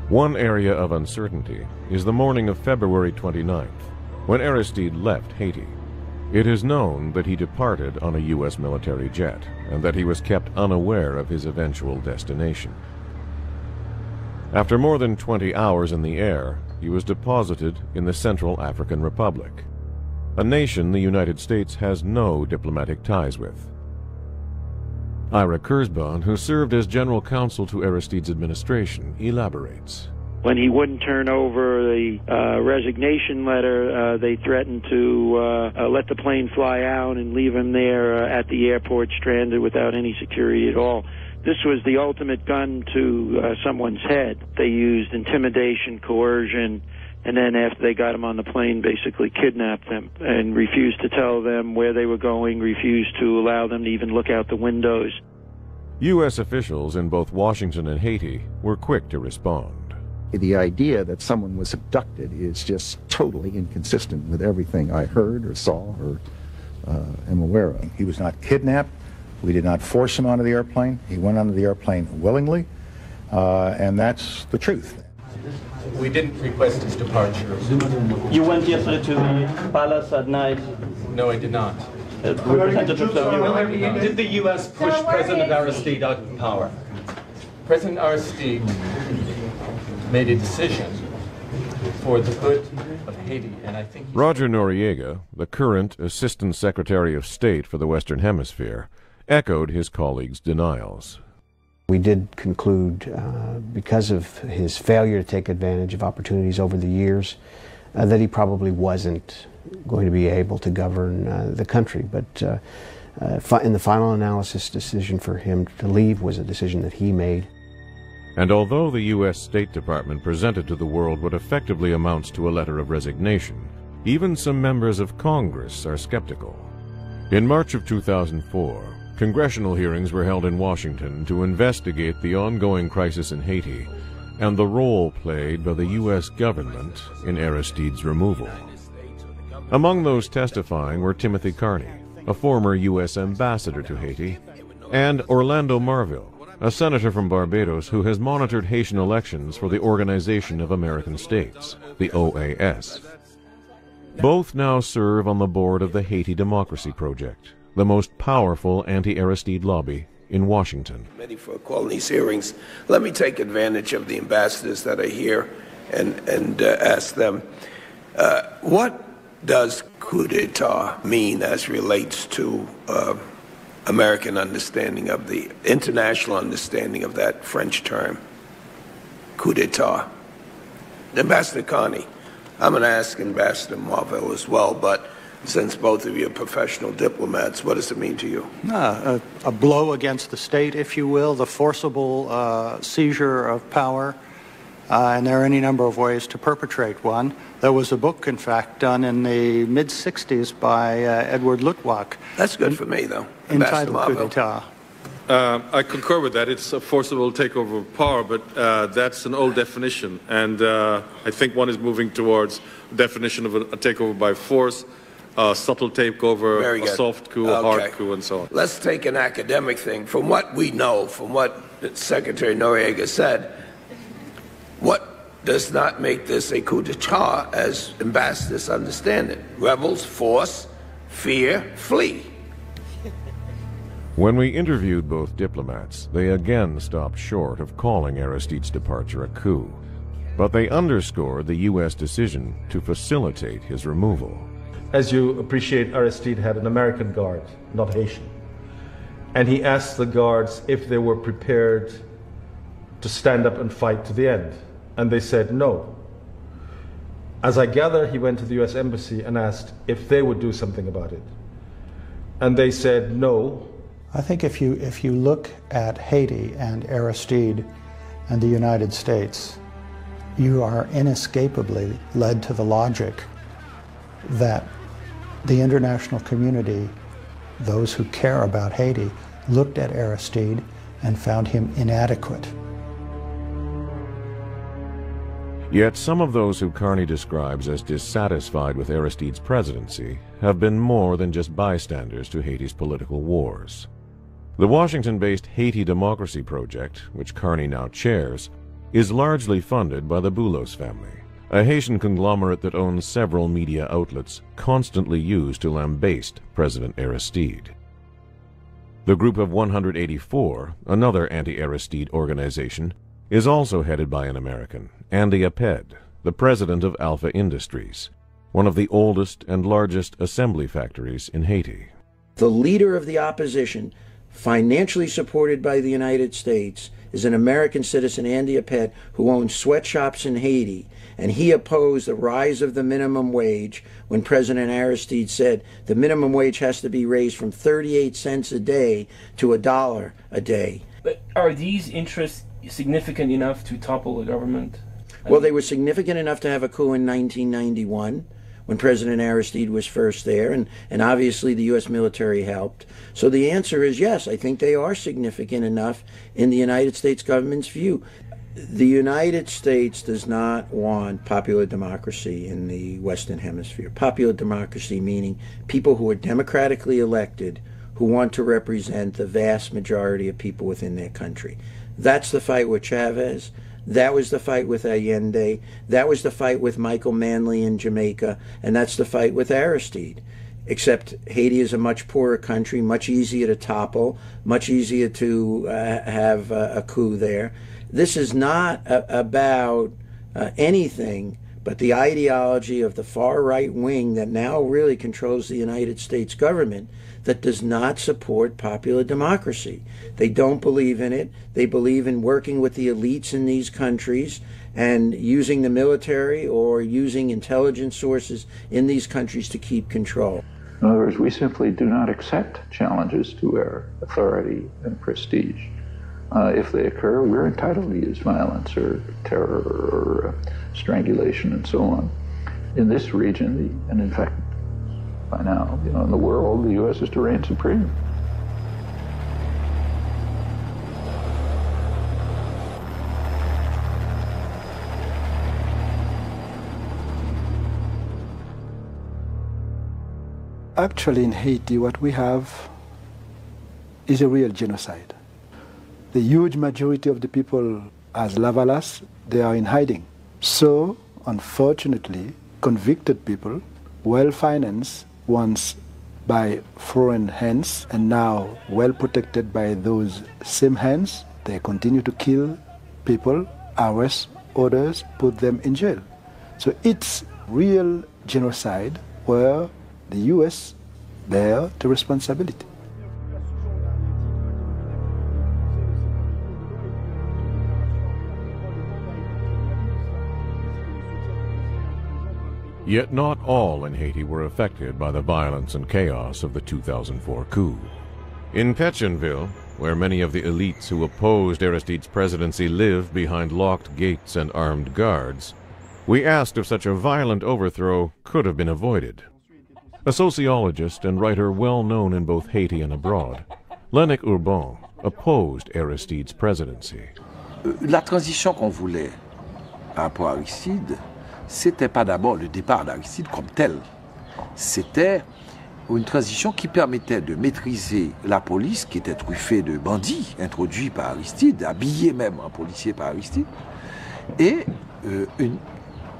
One area of uncertainty is the morning of February 29th, when Aristide left Haiti. It is known that he departed on a U.S. military jet, and that he was kept unaware of his eventual destination. After more than 20 hours in the air, he was deposited in the Central African Republic, a nation the United States has no diplomatic ties with. Ira Kurzban, who served as general counsel to Aristide's administration, elaborates. When he wouldn't turn over the resignation letter, they threatened to let the plane fly out and leave him there at the airport stranded without any security at all. This was the ultimate gun to someone's head. They used intimidation, coercion, and then after they got him on the plane, basically kidnapped them and refused to tell them where they were going, refused to allow them to even look out the windows. U.S. officials in both Washington and Haiti were quick to respond. The idea that someone was abducted is just totally inconsistent with everything I heard or saw or am aware of. He was not kidnapped. We did not force him onto the airplane. He went onto the airplane willingly, and that's the truth. We didn't request his departure. You went yesterday to the palace at night? No, I did not. Representatives of you. Did the U.S. push President Aristide out of power? President Aristide made a decision for the good of Haiti, and I think... Roger Noriega, the current Assistant Secretary of State for the Western Hemisphere, echoed his colleagues' denials. We did conclude, because of his failure to take advantage of opportunities over the years, that he probably wasn't going to be able to govern the country. But in the final analysis, decision for him to leave was a decision that he made. And although the U.S. State Department presented to the world what effectively amounts to a letter of resignation, even some members of Congress are skeptical. In March of 2004, congressional hearings were held in Washington to investigate the ongoing crisis in Haiti and the role played by the U.S. government in Aristide's removal. Among those testifying were Timothy Carney, a former U.S. ambassador to Haiti, and Orlando Marville, a senator from Barbados who has monitored Haitian elections for the Organization of American States, the OAS. Both now serve on the board of the Haiti Democracy Project, the most powerful anti-Aristide lobby in Washington. For calling these hearings, let me take advantage of the ambassadors that are here and ask them, what does coup d'etat mean as relates to American understanding of the international understanding of that French term, coup d'etat? Ambassador Carney, I'm going to ask Ambassador Marville as well, but since both of you are professional diplomats, what does it mean to you? A blow against the state, if you will, the forcible seizure of power, and there are any number of ways to perpetrate one. There was a book, in fact, done in the mid-'60s by Edward Luttwak. That's good for me, though. Entitled coup d'etat. I concur with that. It's a forcible takeover of power, but that's an old definition, and I think one is moving towards a definition of a takeover by force. a subtle takeover, Very a good. soft coup, a hard coup, and so on. Let's take an academic thing. From what we know, from what Secretary Noriega said, what does not make this a coup d'etat as ambassadors understand it? Rebels, force, fear, flee. When we interviewed both diplomats, they again stopped short of calling Aristide's departure a coup. But they underscored the U.S. decision to facilitate his removal. As you appreciate, Aristide had an American guard, not Haitian. And he asked the guards if they were prepared to stand up and fight to the end. And they said no. As I gather, he went to the U.S. Embassy and asked if they would do something about it. And they said no. I think if you look at Haiti and Aristide and the United States, you are inescapably led to the logic that the international community, those who care about Haiti, looked at Aristide and found him inadequate. Yet some of those who Carney describes as dissatisfied with Aristide's presidency have been more than just bystanders to Haiti's political wars. The Washington-based Haiti Democracy Project, which Carney now chairs, is largely funded by the Boulos family, a Haitian conglomerate that owns several media outlets constantly used to lambaste President Aristide. The Group of 184, another anti-Aristide organization, is also headed by an American, Andy Aped, the president of Alpha Industries, one of the oldest and largest assembly factories in Haiti. The leader of the opposition, financially supported by the United States, is an American citizen, Andy Aped, who owns sweatshops in Haiti, and he opposed the rise of the minimum wage when President Aristide said the minimum wage has to be raised from 38 cents a day to $1 a day. But are these interests significant enough to topple the government? Well, they were significant enough to have a coup in 1991 when President Aristide was first there, and obviously the U.S. military helped. So the answer is yes, I think they are significant enough in the United States government's view. The United States does not want popular democracy in the Western Hemisphere. Popular democracy meaning people who are democratically elected who want to represent the vast majority of people within their country. That's the fight with Chavez. That was the fight with Allende. That was the fight with Michael Manley in Jamaica. And that's the fight with Aristide. Except Haiti is a much poorer country, much easier to topple, much easier to have a coup there. This is not about anything but the ideology of the far right wing that now really controls the United States government that does not support popular democracy. They don't believe in it. They believe in working with the elites in these countries and using the military or using intelligence sources in these countries to keep control. In other words, we simply do not accept challenges to our authority and prestige. If they occur, we're entitled to use violence or terror or strangulation and so on. In this region, and in fact, by now, in the world, the U.S. is to reign supreme. Actually, in Haiti, what we have is a real genocide. The huge majority of the people, as Lavalas, they are in hiding. So, unfortunately, convicted people, well-financed, once by foreign hands, and now well protected by those same hands, they continue to kill people, arrest others, put them in jail. So it's real genocide where the U.S. bear the responsibility. Yet not all in Haiti were affected by the violence and chaos of the 2004 coup. In Pétionville, where many of the elites who opposed Aristide's presidency live behind locked gates and armed guards, we asked if such a violent overthrow could have been avoided. A sociologist and writer well known in both Haiti and abroad, Lennox Urban opposed Aristide's presidency. La transition qu'on voulait par rapport à Aristide, c'était pas d'abord le départ d'Aristide comme tel, c'était une transition qui permettait de maîtriser la police, qui était truffée de bandits introduits par Aristide, habillés même en policiers par Aristide, et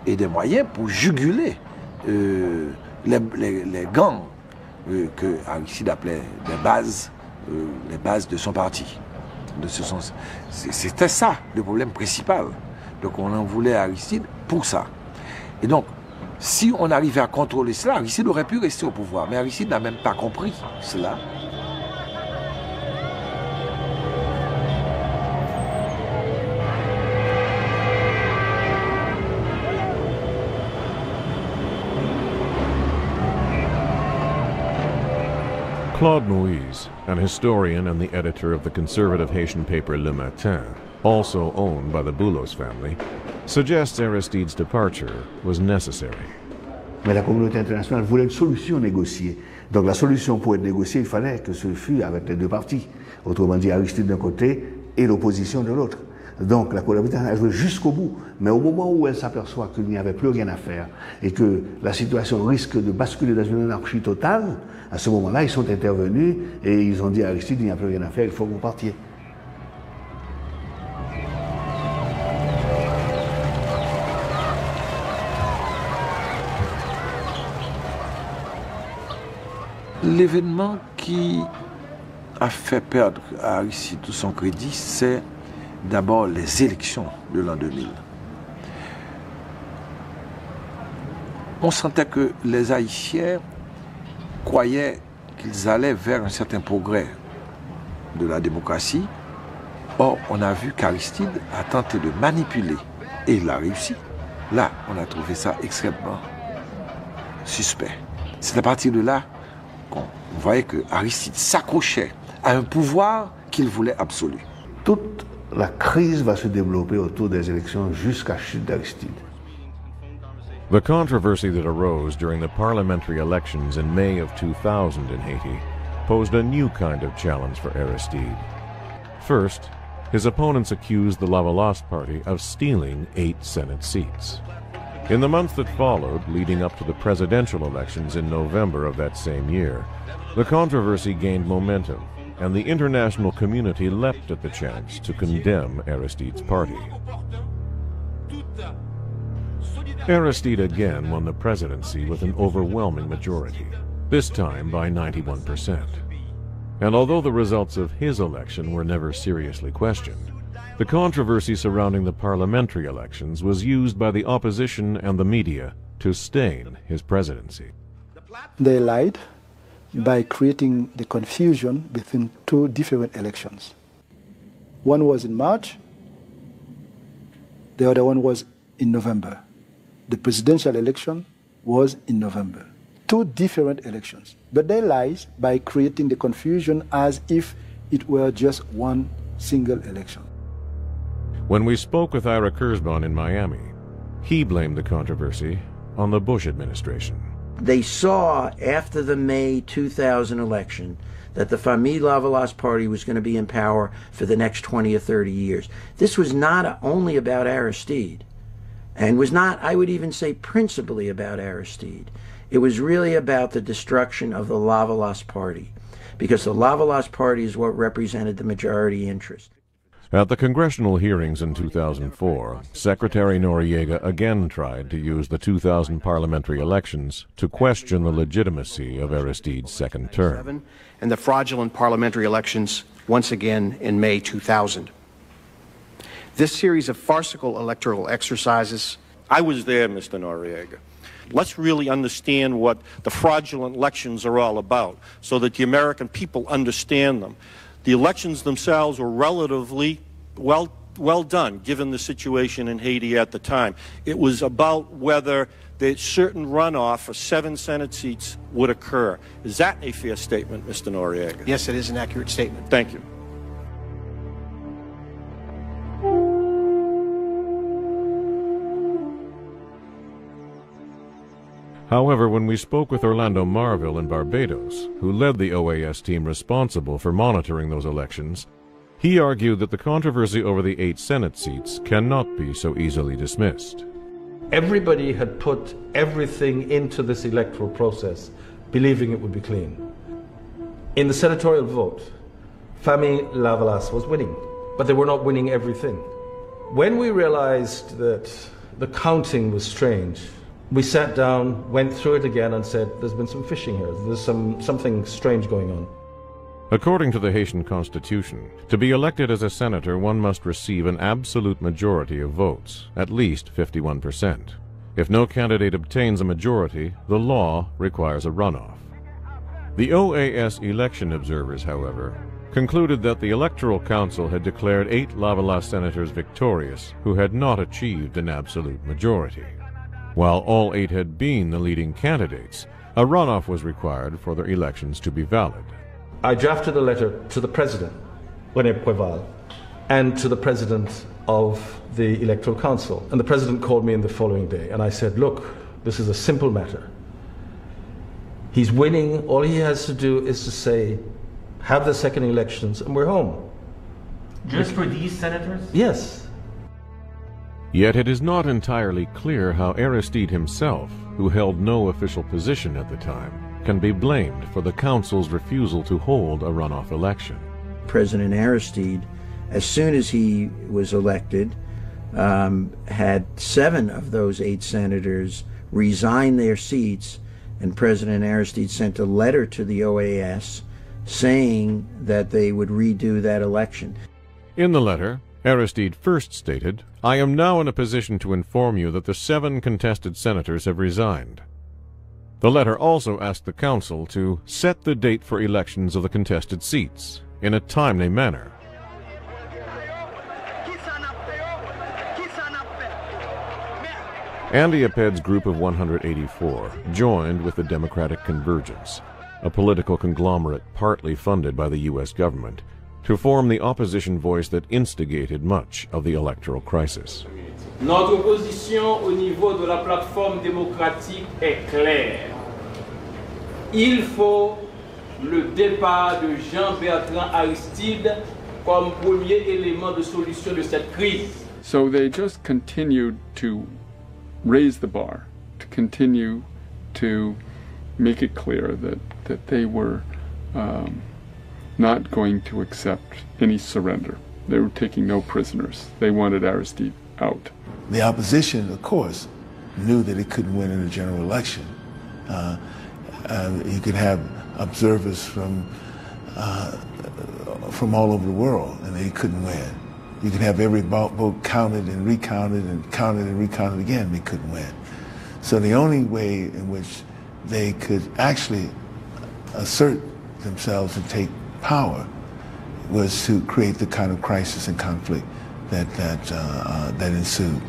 des moyens pour juguler les gangs que Aristide appelait les bases de son parti. C'était ça le problème principal. Donc on en voulait à Aristide pour ça. Et donc, si on arrivait à contrôler cela, Aristide aurait pu rester au pouvoir. Mais Aristide n'a même pas compris cela. Claude Moïse, an historian and the editor of the conservative Haitian paper Le Matin, also owned by the Boulos family, suggests Aristide's departure was necessary. Mais la communauté internationale voulait une solution négociée. Donc la solution pour être négociée, il fallait que ce fût avec les deux parties. Autrement dit, Aristide d'un côté et l'opposition de l'autre. Donc la communauté internationale a joué jusqu'au bout. Mais au moment où elle s'aperçoit qu'il n'y avait plus rien à faire et que la situation risque de basculer dans une anarchie totale, à ce moment-là, ils sont intervenus et ils ont dit à Aristide, il n'y a plus rien à faire, il faut que vous partiez. L'événement qui a fait perdre à Aristide tout son crédit, c'est d'abord les élections de l'an 2000. On sentait que les Haïtiens croyaient qu'ils allaient vers un certain progrès de la démocratie. Or, on a vu qu'Aristide a tenté de manipuler, et il a réussi. Là, on a trouvé ça extrêmement suspect. C'est à partir de là qu'on voyait que Aristide s'accrochait à un pouvoir qu'il voulait absolu. Toute la crise va se développer autour des élections jusqu'à la chute d'Aristide. The controversy that arose during the parliamentary elections in May of 2000 in Haiti posed a new kind of challenge for Aristide. First, his opponents accused the Lavalas party of stealing 8 Senate seats. In the months that followed, leading up to the presidential elections in November of that same year, the controversy gained momentum, and the international community leapt at the chance to condemn Aristide's party. Aristide again won the presidency with an overwhelming majority, this time by 91%. And although the results of his election were never seriously questioned, the controversy surrounding the parliamentary elections was used by the opposition and the media to stain his presidency. They lied by creating the confusion between 2 different elections. One was in March, the other one was in November. The presidential election was in November. 2 different elections. But they lied by creating the confusion as if it were just one single election. When we spoke with Ira Kurzban in Miami, he blamed the controversy on the Bush administration. They saw after the May 2000 election that the Famille Lavalas party was going to be in power for the next 20 or 30 years. This was not only about Aristide, and was not, I would even say, principally about Aristide. It was really about the destruction of the Lavalas party, because the Lavalas party is what represented the majority interest. At the congressional hearings in 2004, Secretary Noriega again tried to use the 2000 parliamentary elections to question the legitimacy of Aristide's second term. And the fraudulent parliamentary elections once again in May 2000. This series of farcical electoral exercises. I was there, Mr. Noriega. Let's really understand what the fraudulent elections are all about so that the American people understand them. The elections themselves were relatively well done, given the situation in Haiti at the time. It was about whether the certain runoff for 7 Senate seats would occur. Is that a fair statement, Mr. Noriega? Yes, it is an accurate statement. Thank you. However, when we spoke with Orlando Marville in Barbados, who led the OAS team responsible for monitoring those elections, he argued that the controversy over the 8 Senate seats cannot be so easily dismissed. Everybody had put everything into this electoral process, believing it would be clean. In the senatorial vote, Famille Lavalas was winning, but they were not winning everything. When we realized that the counting was strange, we sat down, went through it again and said, there's been some fishing here, there's something strange going on. According to the Haitian Constitution, to be elected as a senator, one must receive an absolute majority of votes, at least 51%. If no candidate obtains a majority, the law requires a runoff. The OAS election observers, however, concluded that the Electoral Council had declared 8 Lavalas senators victorious who had not achieved an absolute majority. While all 8 had been the leading candidates, a runoff was required for their elections to be valid. I drafted a letter to the president, René Préval, and to the president of the Electoral Council. And the president called me in the following day, and I said, look, this is a simple matter. He's winning. All he has to do is to say, have the second elections, and we're home. Just for these senators? Yes. Yet it is not entirely clear how Aristide himself, who held no official position at the time, can be blamed for the council's refusal to hold a runoff election. President Aristide, as soon as he was elected, had 7 of those 8 senators resign their seats, and President Aristide sent a letter to the OAS saying that they would redo that election. In the letter, Aristide first stated, "I am now in a position to inform you that the 7 contested senators have resigned." The letter also asked the council to set the date for elections of the contested seats in a timely manner. Andy Aped's group of 184 joined with the Democratic Convergence, a political conglomerate partly funded by the U.S. government, to form the opposition voice that instigated much of the electoral crisis. Notre position au niveau de la plateforme démocratique est claire. Il faut le départ de Jean-Bertrand Aristide comme premier élément de solution de cette crise. So they just continued to raise the bar, to continue to make it clear that they were not going to accept any surrender. They were taking no prisoners. They wanted Aristide out. The opposition, of course, knew that it couldn't win in a general election. You could have observers from all over the world, and they couldn't win. You could have every vote counted and recounted and counted and recounted again, they couldn't win. So the only way in which they could actually assert themselves and take power was to create the kind of crisis and conflict that ensued.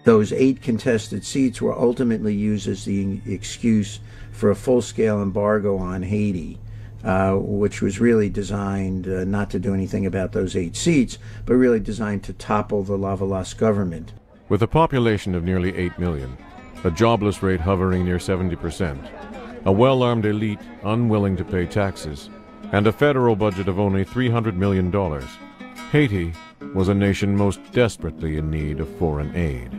Those 8 contested seats were ultimately used as the excuse for a full-scale embargo on Haiti, which was really designed not to do anything about those 8 seats, but really designed to topple the Lavalas government. With a population of nearly 8 million, a jobless rate hovering near 70%, a well-armed elite unwilling to pay taxes, and a federal budget of only $300 million, Haiti was a nation most desperately in need of foreign aid.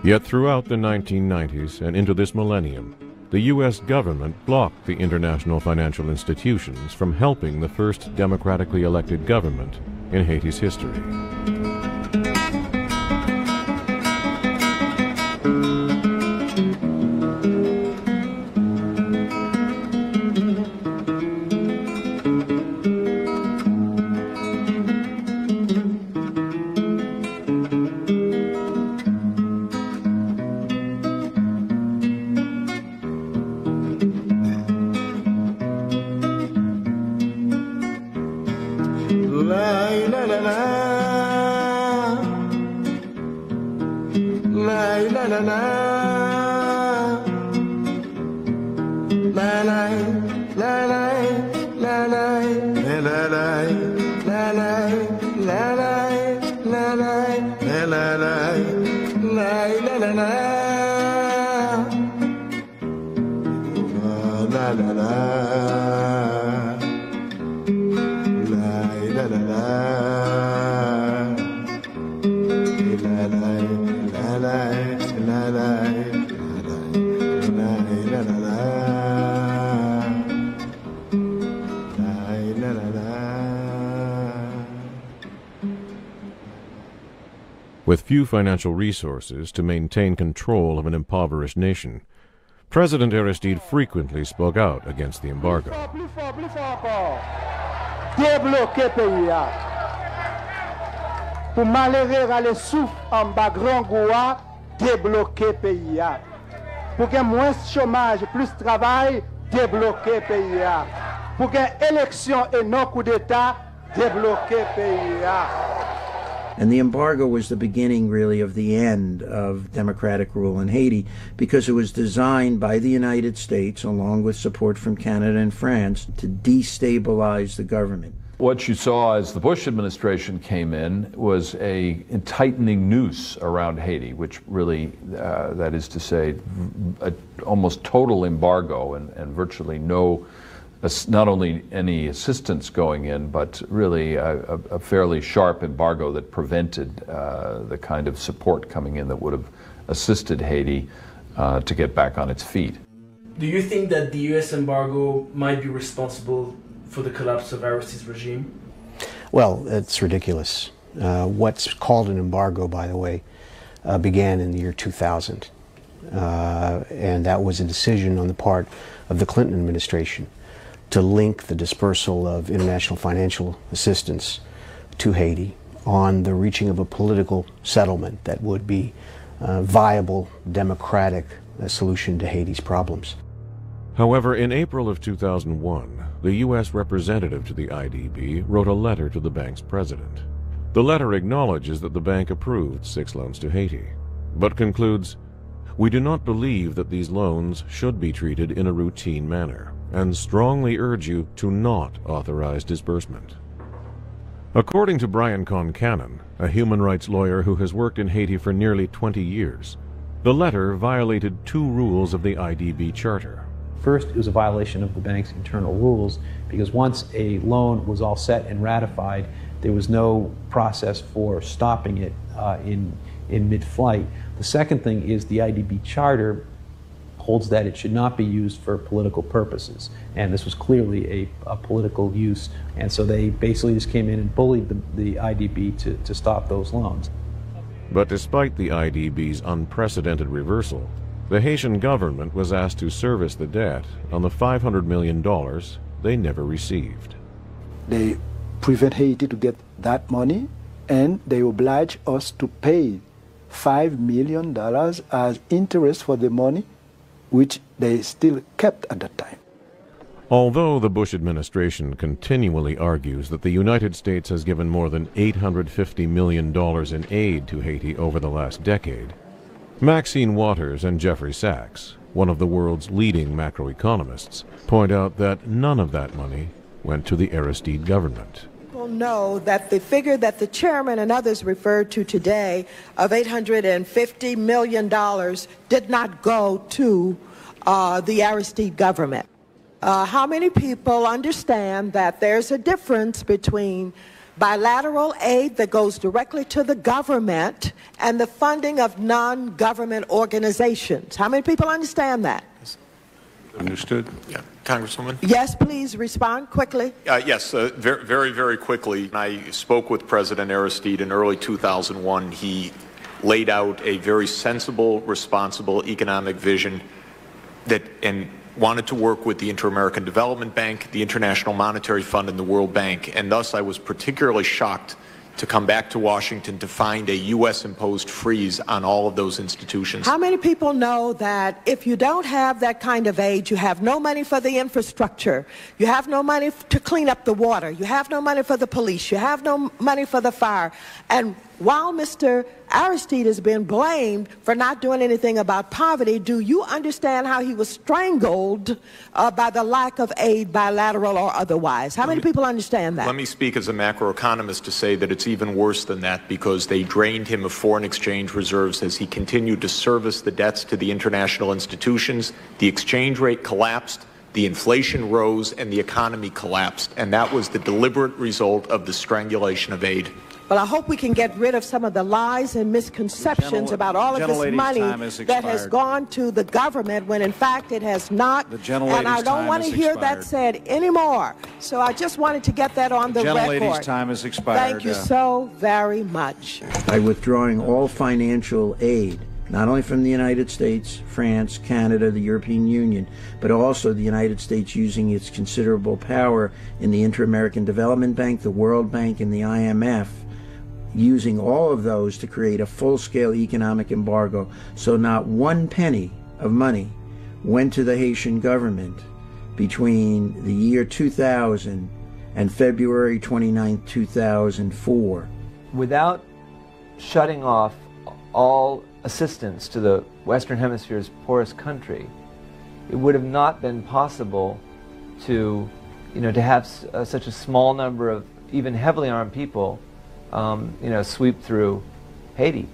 Yet throughout the 1990s and into this millennium, the U.S. government blocked the international financial institutions from helping the first democratically elected government in Haiti's history. with few financial resources to maintain control of an impoverished nation. President Aristide frequently spoke out against the embargo. Débloquer pays. Pour malheureux aller souffle en bas grand goût, débloquer pays. Pour qu'il y ait moins de chômage, plus de travail, débloquer pays. Pour qu'il y ait élection et non coup d'État, débloquer pays. And the embargo was the beginning, really, of the end of democratic rule in Haiti, because it was designed by the United States, along with support from Canada and France, to destabilize the government. What you saw as the Bush administration came in was a tightening noose around Haiti, which really, that is to say, almost total embargo and virtually no, not only any assistance going in, but really a fairly sharp embargo that prevented the kind of support coming in that would have assisted Haiti to get back on its feet. Do you think that the U.S. embargo might be responsible for the collapse of Aristide's regime? Well, it's ridiculous. What's called an embargo, by the way, began in the year 2000. And that was a decision on the part of the Clinton administration to link the dispersal of international financial assistance to Haiti on the reaching of a political settlement that would be a viable, democratic solution to Haiti's problems. However, in April of 2001, the U.S. representative to the IDB wrote a letter to the bank's president. The letter acknowledges that the bank approved 6 loans to Haiti, but concludes, "We do not believe that these loans should be treated in a routine manner, and strongly urge you to not authorize disbursement." According to Brian Concannon, a human rights lawyer who has worked in Haiti for nearly 20 years, the letter violated 2 rules of the IDB charter. First, it was a violation of the bank's internal rules, because once a loan was all set and ratified, there was no process for stopping it in mid-flight. The second thing is the IDB charter holds that it should not be used for political purposes, and this was clearly a political use, and so they basically just came in and bullied the IDB to stop those loans. But despite the IDB's unprecedented reversal, the Haitian government was asked to service the debt on the $500 million they never received. They prevent Haiti to get that money, and they oblige us to pay $5 million as interest for the money, which they still kept at that time. Although the Bush administration continually argues that the United States has given more than $850 million in aid to Haiti over the last decade, Maxine Waters and Jeffrey Sachs, one of the world's leading macroeconomists, point out that none of that money went to the Aristide government. People know that the figure that the chairman and others referred to today of $850 million did not go to the Aristide government. How many people understand that there's a difference between bilateral aid that goes directly to the government and the funding of non-government organizations? How many people understand that? Understood. Yeah, Congresswoman? Yes, please respond quickly. Yes, very, very quickly. I spoke with President Aristide in early 2001. He laid out a very sensible, responsible economic vision and wanted to work with the Inter-American Development Bank, the International Monetary Fund, and the World Bank. And thus I was particularly shocked to come back to Washington to find a U.S.-imposed freeze on all of those institutions. How many people know that if you don't have that kind of aid, you have no money for the infrastructure, you have no money to clean up the water, you have no money for the police, you have no money for the fire, and while Mr. Aristide has been blamed for not doing anything about poverty, do you understand how he was strangled by the lack of aid, bilateral or otherwise? How many people understand that? Let me speak as a macroeconomist to say that it's even worse than that, because they drained him of foreign exchange reserves as he continued to service the debts to the international institutions. The exchange rate collapsed, the inflation rose, and the economy collapsed. And that was the deliberate result of the strangulation of aid. Well, I hope we can get rid of some of the lies and misconceptions about all of this money that has gone to the government when in fact it has not. And I don't want to hear that said anymore. So I just wanted to get that on the record. Gentlelady's time has expired. Thank you so very much. By withdrawing all financial aid, not only from the United States, France, Canada, the European Union, but also the United States using its considerable power in the Inter-American Development Bank, the World Bank, and the IMF, using all of those to create a full-scale economic embargo. So not one penny of money went to the Haitian government between the year 2000 and February 29, 2004. Without shutting off all assistance to the Western Hemisphere's poorest country, it would have not been possible to, to have such a small number of even heavily armed people, sweep through Haiti.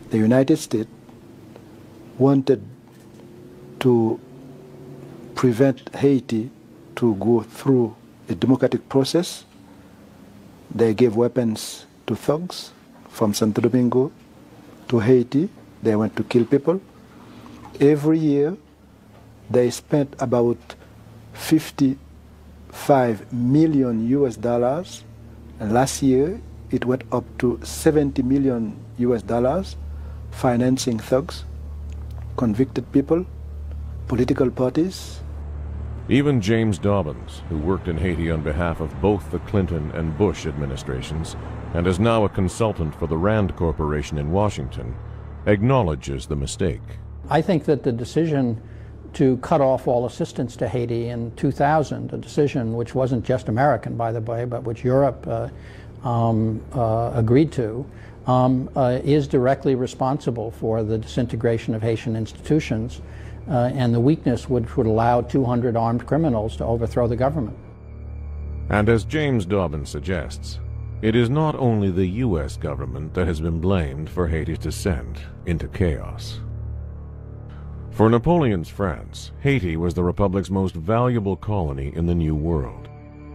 The United States wanted to prevent Haiti to go through a democratic process. They gave weapons to thugs from Santo Domingo to Haiti. They went to kill people. Every year, they spent about $55 million US, and last year it went up to $70 million US, financing thugs, convicted people, political parties. Even James Dobbins, who worked in Haiti on behalf of both the Clinton and Bush administrations, and is now a consultant for the Rand Corporation in Washington, acknowledges the mistake. I think that the decision to cut off all assistance to Haiti in 2000, a decision which wasn't just American, by the way, but which Europe agreed to, is directly responsible for the disintegration of Haitian institutions and the weakness which would allow 200 armed criminals to overthrow the government. And as James Dobbins suggests, it is not only the U.S. government that has been blamed for Haiti's descent into chaos. For Napoleon's France, Haiti was the Republic's most valuable colony in the New World,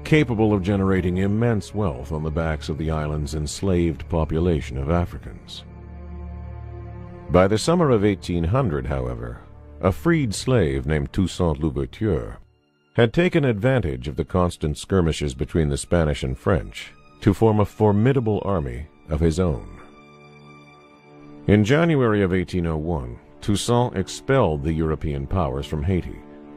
capable of generating immense wealth on the backs of the island's enslaved population of Africans. By the summer of 1800, however, a freed slave named Toussaint Louverture had taken advantage of the constant skirmishes between the Spanish and French to form a formidable army of his own. In January of 1801, Toussaint expelled the European powers from Haiti,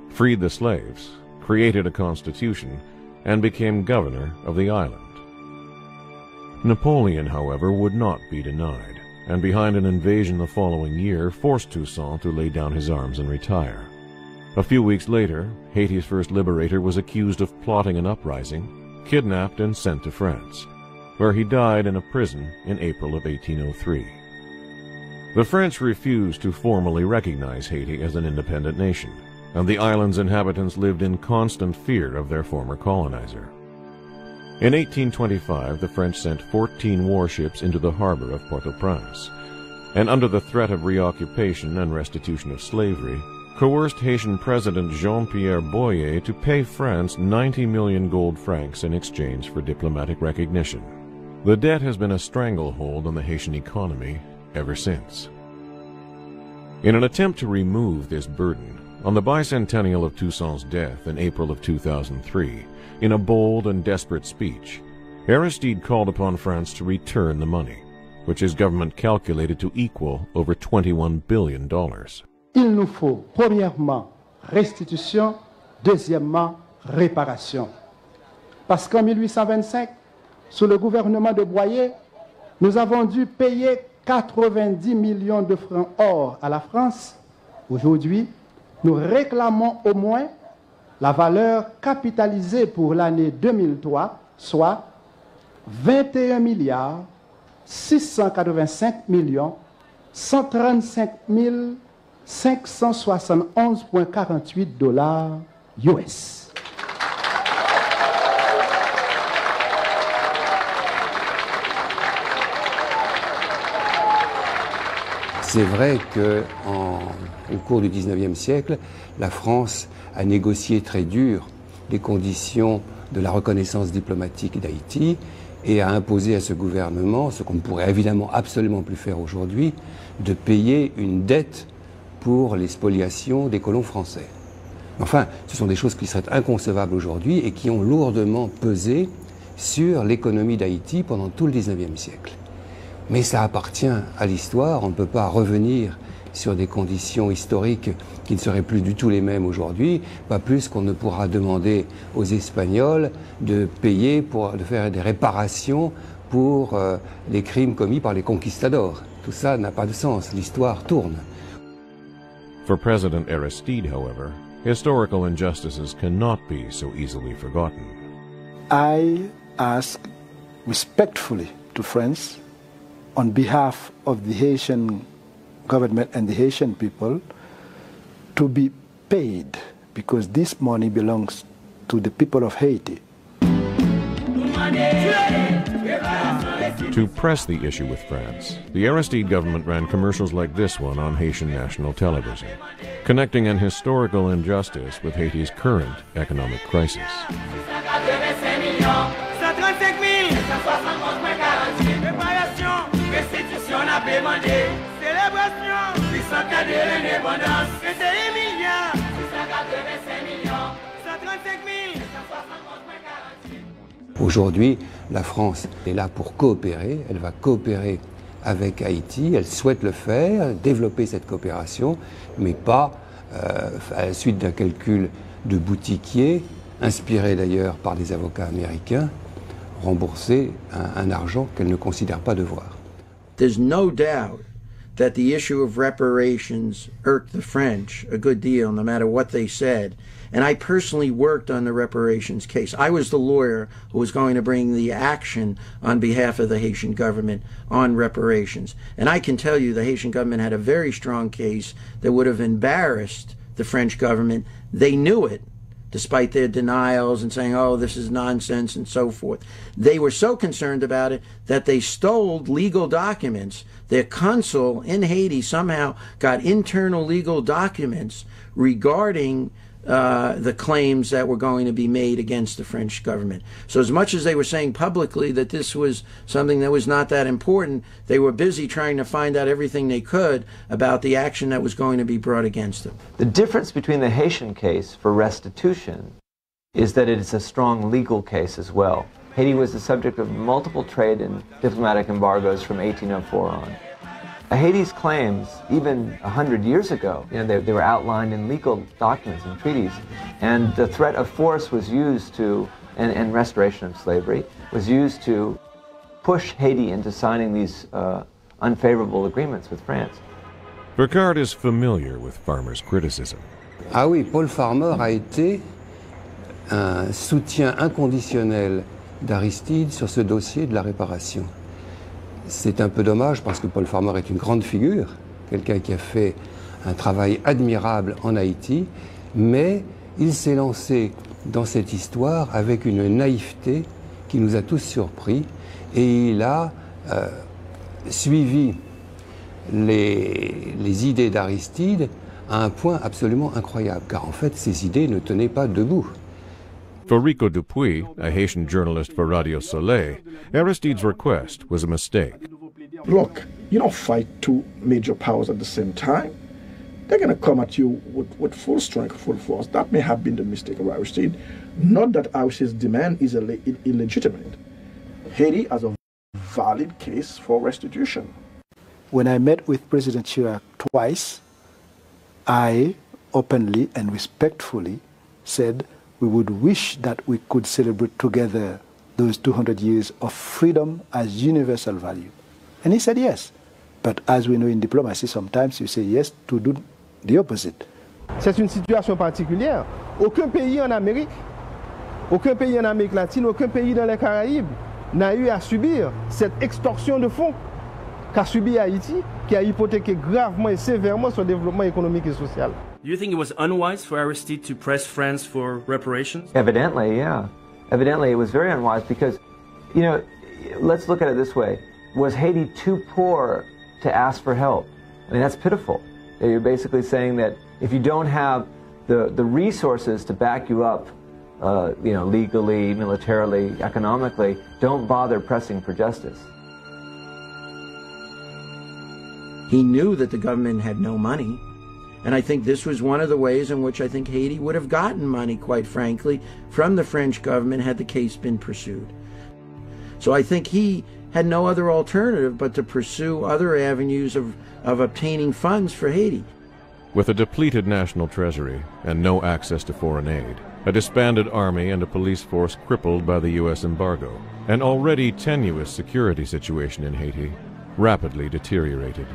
freed the slaves, created a constitution, and became governor of the island. Napoleon, however, would not be denied, and behind an invasion the following year forced Toussaint to lay down his arms and retire. A few weeks later, Haiti's first liberator was accused of plotting an uprising, kidnapped and sent to France, where he died in a prison in April of 1803. The French refused to formally recognize Haiti as an independent nation, and the island's inhabitants lived in constant fear of their former colonizer. In 1825, the French sent 14 warships into the harbor of Port-au-Prince, and under the threat of reoccupation and restitution of slavery, coerced Haitian President Jean-Pierre Boyer to pay France 90 million gold francs in exchange for diplomatic recognition. The debt has been a stranglehold on the Haitian economy ever since. In an attempt to remove this burden, on the bicentennial of Toussaint's death in April of 2003, in a bold and desperate speech, Aristide called upon France to return the money, which his government calculated to equal over $21 billion. Il nous faut, premièrement, restitution, deuxièmement, réparation. Parce qu'en 1825, sous le gouvernement de Boyer, nous avons dû payer 90 millions de francs or à la France. Aujourd'hui, nous réclamons au moins la valeur capitalisée pour l'année 2003, soit 21 milliards 685 millions 135 571,48 dollars US. C'est vrai qu'au cours du XIXe siècle, la France a négocié très dur les conditions de la reconnaissance diplomatique d'Haïti et a imposé à ce gouvernement, ce qu'on ne pourrait évidemment absolument plus faire aujourd'hui, de payer une dette pour les spoliations des colons français. Enfin, ce sont des choses qui seraient inconcevables aujourd'hui et qui ont lourdement pesé sur l'économie d'Haïti pendant tout le XIXe siècle. Mais ça appartient à l'histoire, on ne peut pas revenir sur des conditions historiques qui ne seraient plus du tout les mêmes aujourd'hui, pas plus qu'on ne pourra demander aux Espagnols de payer, de faire des réparations pour les crimes commis par les conquistadors. Tout ça n'a pas de sens, l'histoire tourne. For President Aristide, however, historical injustices cannot be so easily forgotten. I ask respectfully to France, on behalf of the Haitian government and the Haitian people, to be paid, because this money belongs to the people of Haiti. To press the issue with France, the Aristide government ran commercials like this one on Haitian national television, connecting an historical injustice with Haiti's current economic crisis. Aujourd'hui, la France est là pour coopérer, elle va coopérer avec Haïti, elle souhaite le faire, développer cette coopération, mais pas à la suite d'un calcul de boutiquier, inspiré d'ailleurs par des avocats américains, rembourser un argent qu'elle ne considère pas devoir. There's no doubt that the issue of reparations irked the French a good deal, no matter what they said. And I personally worked on the reparations case. I was the lawyer who was going to bring the action on behalf of the Haitian government on reparations. And I can tell you the Haitian government had a very strong case that would have embarrassed the French government. They knew it, despite their denials and saying, oh, this is nonsense and so forth. They were so concerned about it that they stole legal documents. Their consul in Haiti somehow got internal legal documents regarding the claims that were going to be made against the French government. So as much as they were saying publicly that this was something that was not that important, they were busy trying to find out everything they could about the action that was going to be brought against them. The difference between the Haitian case for restitution is that it is a strong legal case as well. Haiti was the subject of multiple trade and diplomatic embargoes from 1804 on. Haiti's claims, even 100 years ago, they were outlined in legal documents and treaties, and the threat of force was used to, and restoration of slavery, was used to push Haiti into signing these unfavorable agreements with France. Bertrand is familiar with Farmer's criticism. Ah oui, Paul Farmer a été un soutien inconditionnel d'Aristide sur ce dossier de la réparation. C'est un peu dommage parce que Paul Farmer est une grande figure, quelqu'un qui a fait un travail admirable en Haïti, mais il s'est lancé dans cette histoire avec une naïveté qui nous a tous surpris et il a suivi les idées d'Aristide à un point absolument incroyable, car en fait ces idées ne tenaient pas debout. For Rico Dupuis, a Haitian journalist for Radio Soleil, Aristide's request was a mistake. Look, you don't fight two major powers at the same time. They're going to come at you with full strength, full force. That may have been the mistake of Aristide. Not that Aristide's demand is illegitimate. Haiti has a valid case for restitution. When I met with President Chirac twice, I openly and respectfully said we would wish that we could celebrate together those 200 years of freedom as universal value. And he said yes. But as we know in diplomacy, sometimes you say yes to do the opposite. C'est une situation particulière. Aucun pays en Amérique latine, aucun pays dans les Caraïbes n'a eu à subir cette extorsion de fonds qu'a subi Haïti, qui a hypothéqué gravement et sévèrement son développement économique et social. Do you think it was unwise for Aristide to press France for reparations? Evidently, yeah. Evidently, it was very unwise because, let's look at it this way. Was Haiti too poor to ask for help? I mean, that's pitiful. You're basically saying that if you don't have the resources to back you up legally, militarily, economically, don't bother pressing for justice. He knew that the government had no money, and I think this was one of the ways in which I think Haiti would have gotten money, quite frankly, from the French government had the case been pursued. So I think he had no other alternative but to pursue other avenues of obtaining funds for Haiti. With a depleted national treasury and no access to foreign aid, a disbanded army and a police force crippled by the U.S. embargo, an already tenuous security situation in Haiti rapidly deteriorated.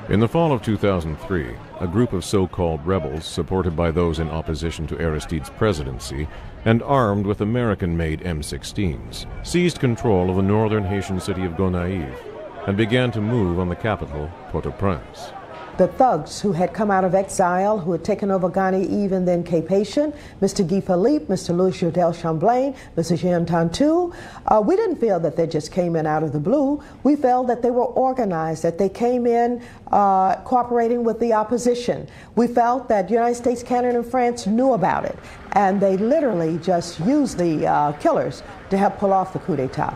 In the fall of 2003, a group of so-called rebels, supported by those in opposition to Aristide's presidency and armed with American-made M16s, seized control of the northern Haitian city of Gonaïves and began to move on the capital, Port-au-Prince. The thugs who had come out of exile, who had taken over Gonaïves and then Cape Haitian, Mr. Guy Philippe, Mr. Louis Jodel Champlain, Mr. Jean Tantou, we didn't feel that they just came in out of the blue. We felt that they were organized, that they came in cooperating with the opposition. We felt that the United States, Canada, and France knew about it, and they literally just used the killers to help pull off the coup d'etat.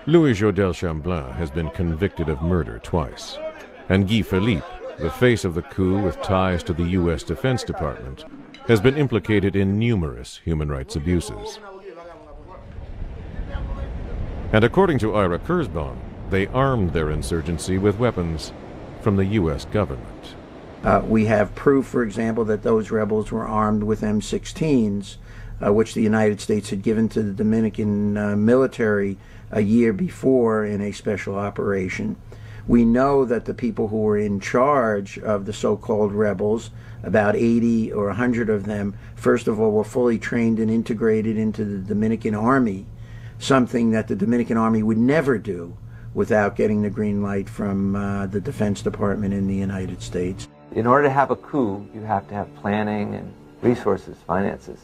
Louis Jodel Champlain has been convicted of murder twice. And Guy Philippe, the face of the coup with ties to the U.S. Defense Department, has been implicated in numerous human rights abuses. And according to Ira Kurzban, they armed their insurgency with weapons from the U.S. government. We have proof, for example, that those rebels were armed with M16s, which the United States had given to the Dominican military a year before in a special operation. We know that the people who were in charge of the so-called rebels, about 80 or 100 of them, first of all, were fully trained and integrated into the Dominican Army, something that the Dominican Army would never do without getting the green light from the Defense Department in the United States. In order to have a coup, you have to have planning and resources, finances,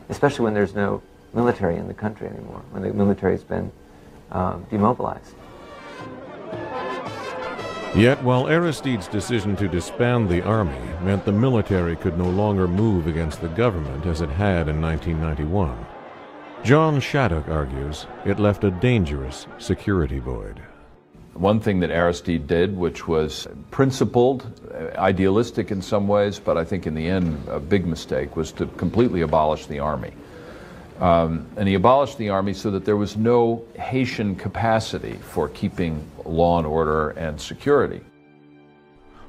especially when there's no military in the country anymore, when the military's been demobilized. Yet, while Aristide's decision to disband the army meant the military could no longer move against the government as it had in 1991, John Shattuck argues it left a dangerous security void. One thing that Aristide did, which was principled, idealistic in some ways, but I think in the end a big mistake, was to completely abolish the army. And he abolished the army so that there was no Haitian capacity for keeping law and order and security.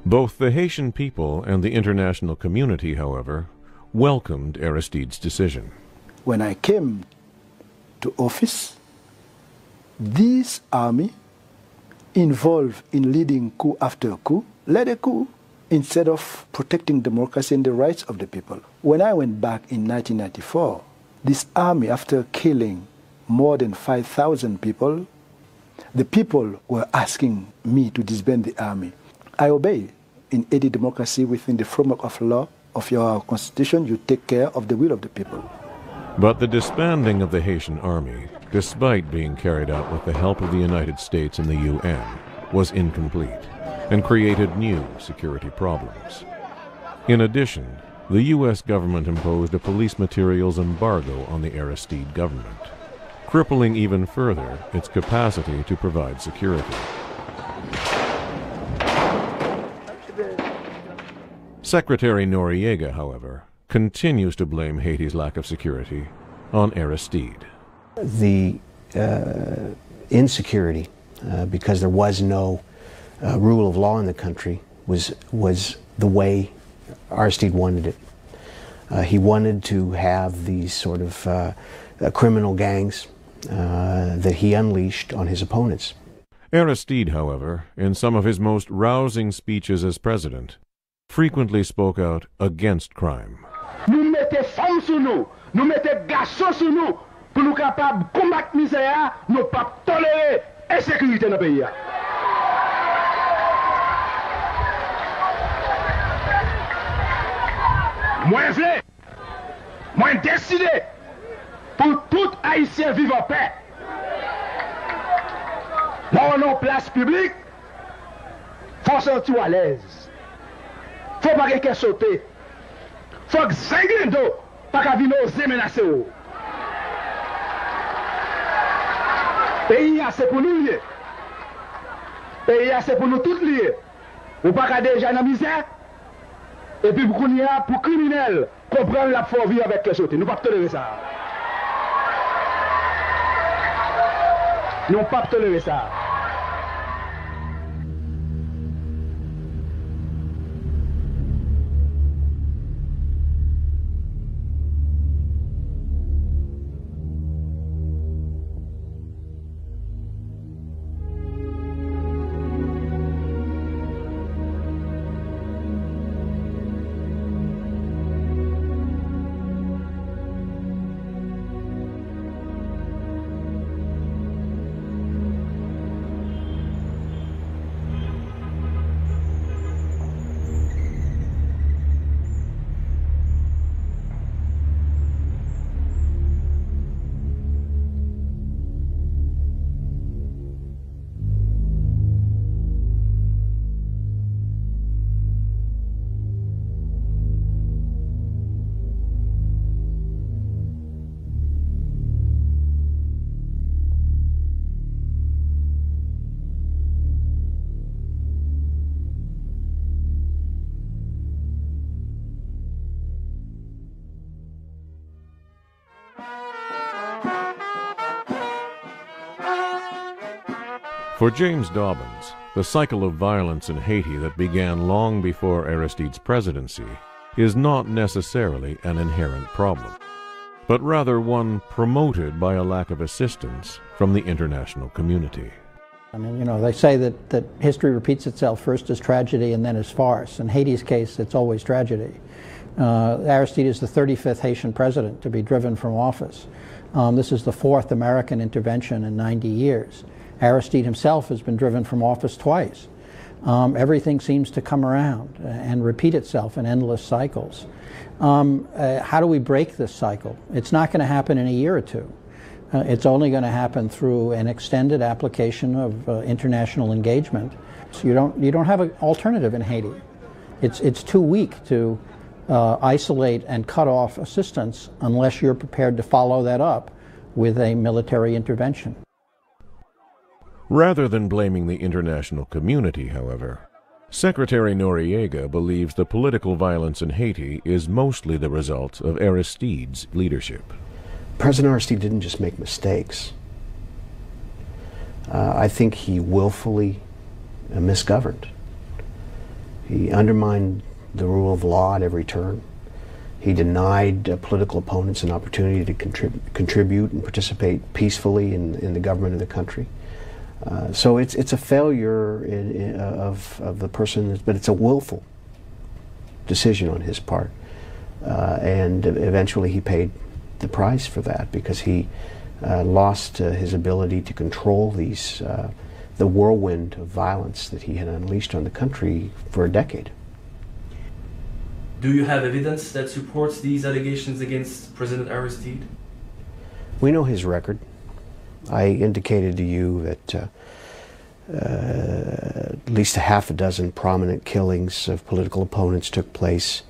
Both the Haitian people and the international community, however, welcomed Aristide's decision. When I came to office, this army, involved in leading coup after coup, led a coup instead of protecting democracy and the rights of the people. When I went back in 1994, this army, after killing more than 5,000 people, the people were asking me to disband the army. I obey. In any democracy, within the framework of law, of your constitution, you take care of the will of the people. But the disbanding of the Haitian army, despite being carried out with the help of the United States and the UN, was incomplete and created new security problems. In addition, the U.S. government imposed a police materials embargo on the Aristide government, crippling even further its capacity to provide security. Secretary Noriega, however, continues to blame Haiti's lack of security on Aristide. The insecurity, because there was no rule of law in the country, was the way Aristide wanted it. He wanted to have these sort of criminal gangs that he unleashed on his opponents. Aristide, however, in some of his most rousing speeches as president, frequently spoke out against crime. Nous mettons femmes sur nous, nous mettons garçons sur nous, pour nous capables de combattre la misère, nous ne pouvons pas tolérer l'insécurité dans le pays. Moi, je veux, moi, décidé pour tout Haïtien vivre en paix. Là, on est en place publique, il faut sentir à l'aise. Il ne faut pas quelqu'un sauter. Il faut que Zingendo pas qu'à venir oser menacer ou. Pays c'est pour nous lier. Pays c'est pour nous tous liés. Ou pas qu'à déjà dans la misère. Et puis pour qu'on y a pour criminels comprendre la force vie avec les autres. Nous ne pouvons pas tolérer ça. Nous ne pouvons pas tolérer ça. For James Dobbins, the cycle of violence in Haiti that began long before Aristide's presidency is not necessarily an inherent problem, but rather one promoted by a lack of assistance from the international community. I mean, you know, they say that history repeats itself first as tragedy and then as farce. In Haiti's case, it's always tragedy. Aristide is the 35th Haitian president to be driven from office. This is the 4th American intervention in 90 years. Aristide himself has been driven from office twice. Everything seems to come around and repeat itself in endless cycles. How do we break this cycle? It's not going to happen in a year or two. It's only going to happen through an extended application of international engagement. So you don't have an alternative in Haiti. It's too weak to isolate and cut off assistance unless you're prepared to follow that up with a military intervention. Rather than blaming the international community, however, Secretary Noriega believes the political violence in Haiti is mostly the result of Aristide's leadership. President Aristide didn't just make mistakes. I think he willfully misgoverned. He undermined the rule of law at every turn. He denied political opponents an opportunity to contribute and participate peacefully in the government of the country. So it's a failure of the person, but it's a willful decision on his part. And eventually he paid the price for that because he lost his ability to control the whirlwind of violence that he had unleashed on the country for a decade. Do you have evidence that supports these allegations against President Aristide? We know his record. I indicated to you that at least a half a dozen prominent killings of political opponents took place.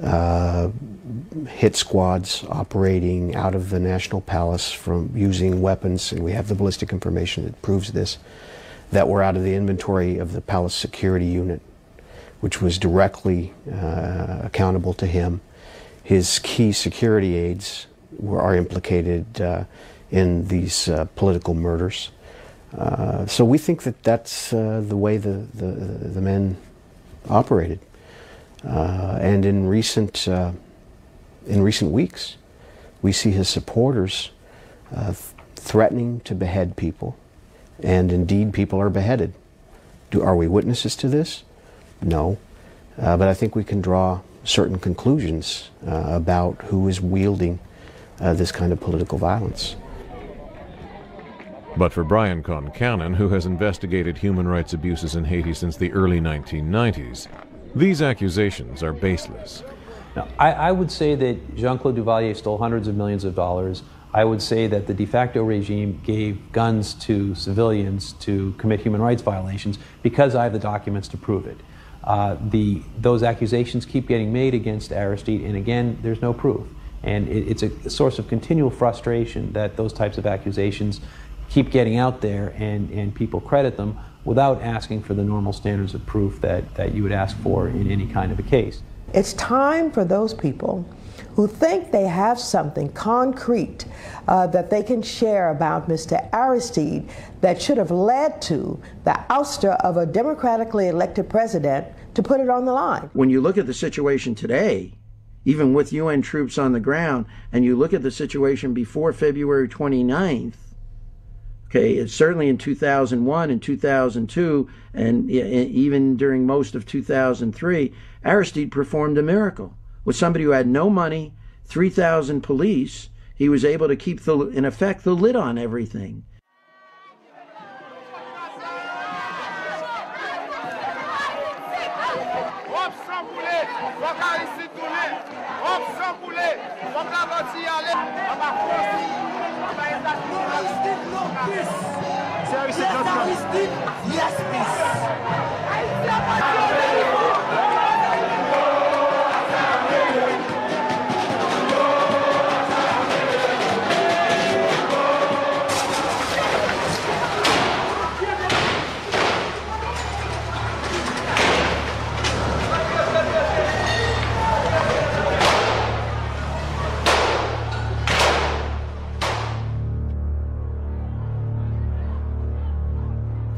Hit squads operating out of the National Palace from using weapons, and we have the ballistic information that proves this, that were out of the inventory of the Palace Security Unit, which was directly accountable to him. His key security aides are implicated in these political murders. So we think that that's the way the men operated. And in recent weeks, we see his supporters threatening to behead people, and indeed people are beheaded. Are we witnesses to this? No, but I think we can draw certain conclusions about who is wielding this kind of political violence. But for Brian Concannon, who has investigated human rights abuses in Haiti since the early 1990s, these accusations are baseless. Now, I would say that Jean-Claude Duvalier stole hundreds of millions of dollars. I would say that the de facto regime gave guns to civilians to commit human rights violations because I have the documents to prove it. Those accusations keep getting made against Aristide, and again, there's no proof. And it's a source of continual frustration that those types of accusations keep getting out there and people credit them without asking for the normal standards of proof that you would ask for in any kind of a case. It's time for those people who think they have something concrete that they can share about Mr. Aristide that should have led to the ouster of a democratically elected president to put it on the line. When you look at the situation today, even with UN troops on the ground, and you look at the situation before February 29th, okay, certainly in 2001 and 2002, and even during most of 2003, Aristide performed a miracle. With somebody who had no money, 3,000 police, he was able to keep, in effect, the lid on everything.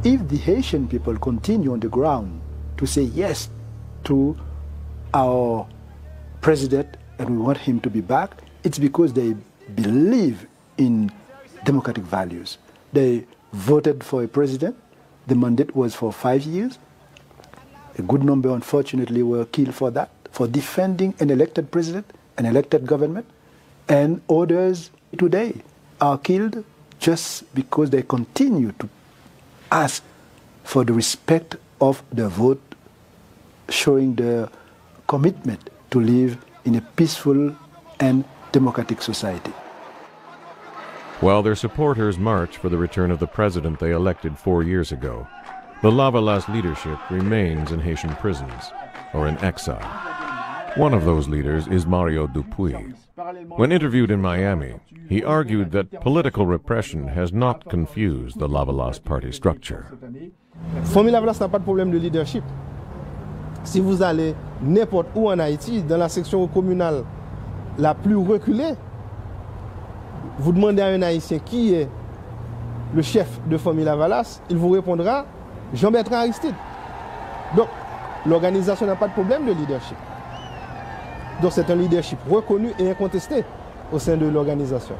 If the Haitian people continue on the ground to say yes to our president and we want him to be back, it's because they believe in democratic values. They voted for a president. The mandate was for 5 years. A good number, unfortunately, were killed for that, for defending an elected president, an elected government. And others today are killed just because they continue to ask for the respect of the vote, showing their commitment to live in a peaceful and democratic society. While their supporters march for the return of the president they elected 4 years ago, the Lavalas leadership remains in Haitian prisons or in exile. One of those leaders is Mario Dupuy. When interviewed in Miami, he argued that political repression has not confused the Lavalas party structure. Famille Lavalas n'a pas de problème de leadership. Si vous allez n'importe où en Haïti, dans la section communale la plus reculée, vous demandez à un Haïtien qui est le chef de famille Lavalas, il vous répondra Jean-Bertrand Aristide. Donc, l'organisation n'a pas de problème de leadership. Donc, c'est un leadership reconnu et incontesté au sein de l'organisation.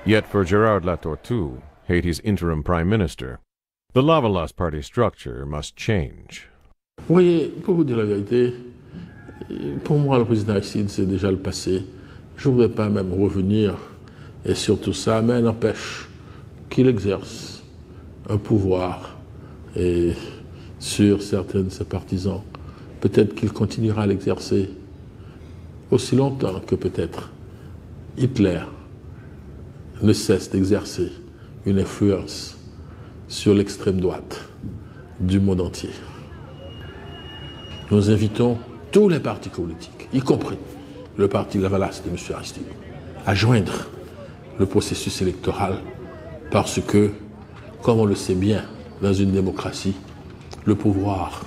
Yet for Gérard Latortue, Haiti's interim prime minister, the Lavalas party structure must change. Vous voyez, pour vous dire la vérité, pour moi, le président Aristide, c'est déjà le passé. Je ne voudrais pas même revenir et sur tout ça, mais n'empêche qu'il exerce un pouvoir et sur certains de ses partisans. Peut-être qu'il continuera à l'exercer aussi longtemps que peut-être Hitler ne cesse d'exercer une influence sur l'extrême droite du monde entier. Nous invitons tous les partis politiques, y compris le parti Lavalas de M. Aristide, à joindre le processus électoral parce que, comme on le sait bien, dans une démocratie, le pouvoir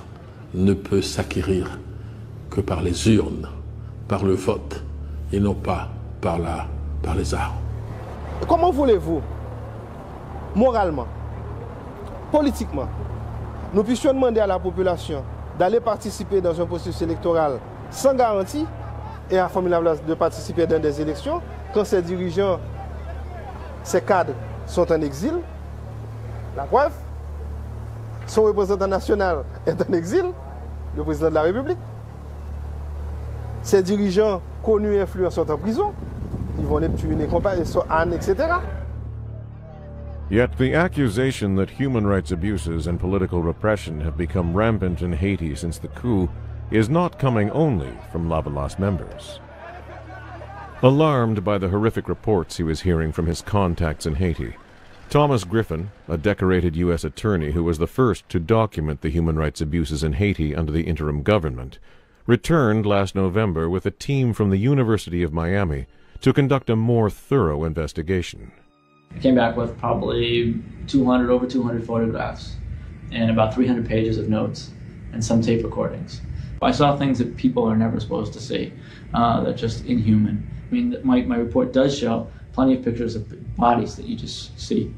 ne peut s'acquérir que par les urnes, par le vote, et non pas par les armes. Comment voulez-vous, moralement, politiquement, nous puissions demander à la population d'aller participer dans un processus électoral sans garantie et à la famille Lavalas de participer dans des élections quand ses dirigeants, ses cadres sont en exil? La preuve, son représentant national est en exil, le président de la République. Ses dirigeants connus et influents sont en prison. Ils vont les tuer, Anne, etc. Yet the accusation that human rights abuses and political repression have become rampant in Haiti since the coup is not coming only from Lavalas members. Alarmed by the horrific reports he was hearing from his contacts in Haiti, Thomas Griffin, a decorated U.S. attorney who was the first to document the human rights abuses in Haiti under the interim government, returned last November with a team from the University of Miami to conduct a more thorough investigation. I came back with probably over 200 photographs and about 300 pages of notes and some tape recordings. I saw things that people are never supposed to see. They're just inhuman. I mean, my report does show plenty of pictures of bodies that you just see.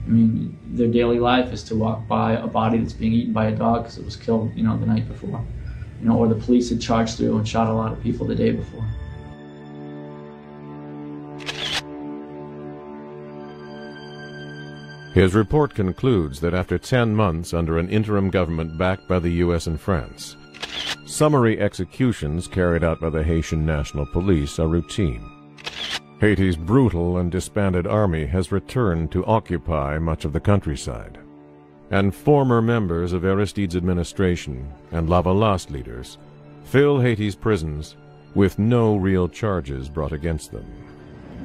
I mean, their daily life is to walk by a body that's being eaten by a dog because it was killed, the night before. Or the police had charged through and shot a lot of people the day before. His report concludes that after 10 months under an interim government backed by the U.S. and France, summary executions carried out by the Haitian National Police are routine. Haiti's brutal and disbanded army has returned to occupy much of the countryside, and former members of Aristide's administration and Lavalas leaders fill Haiti's prisons with no real charges brought against them.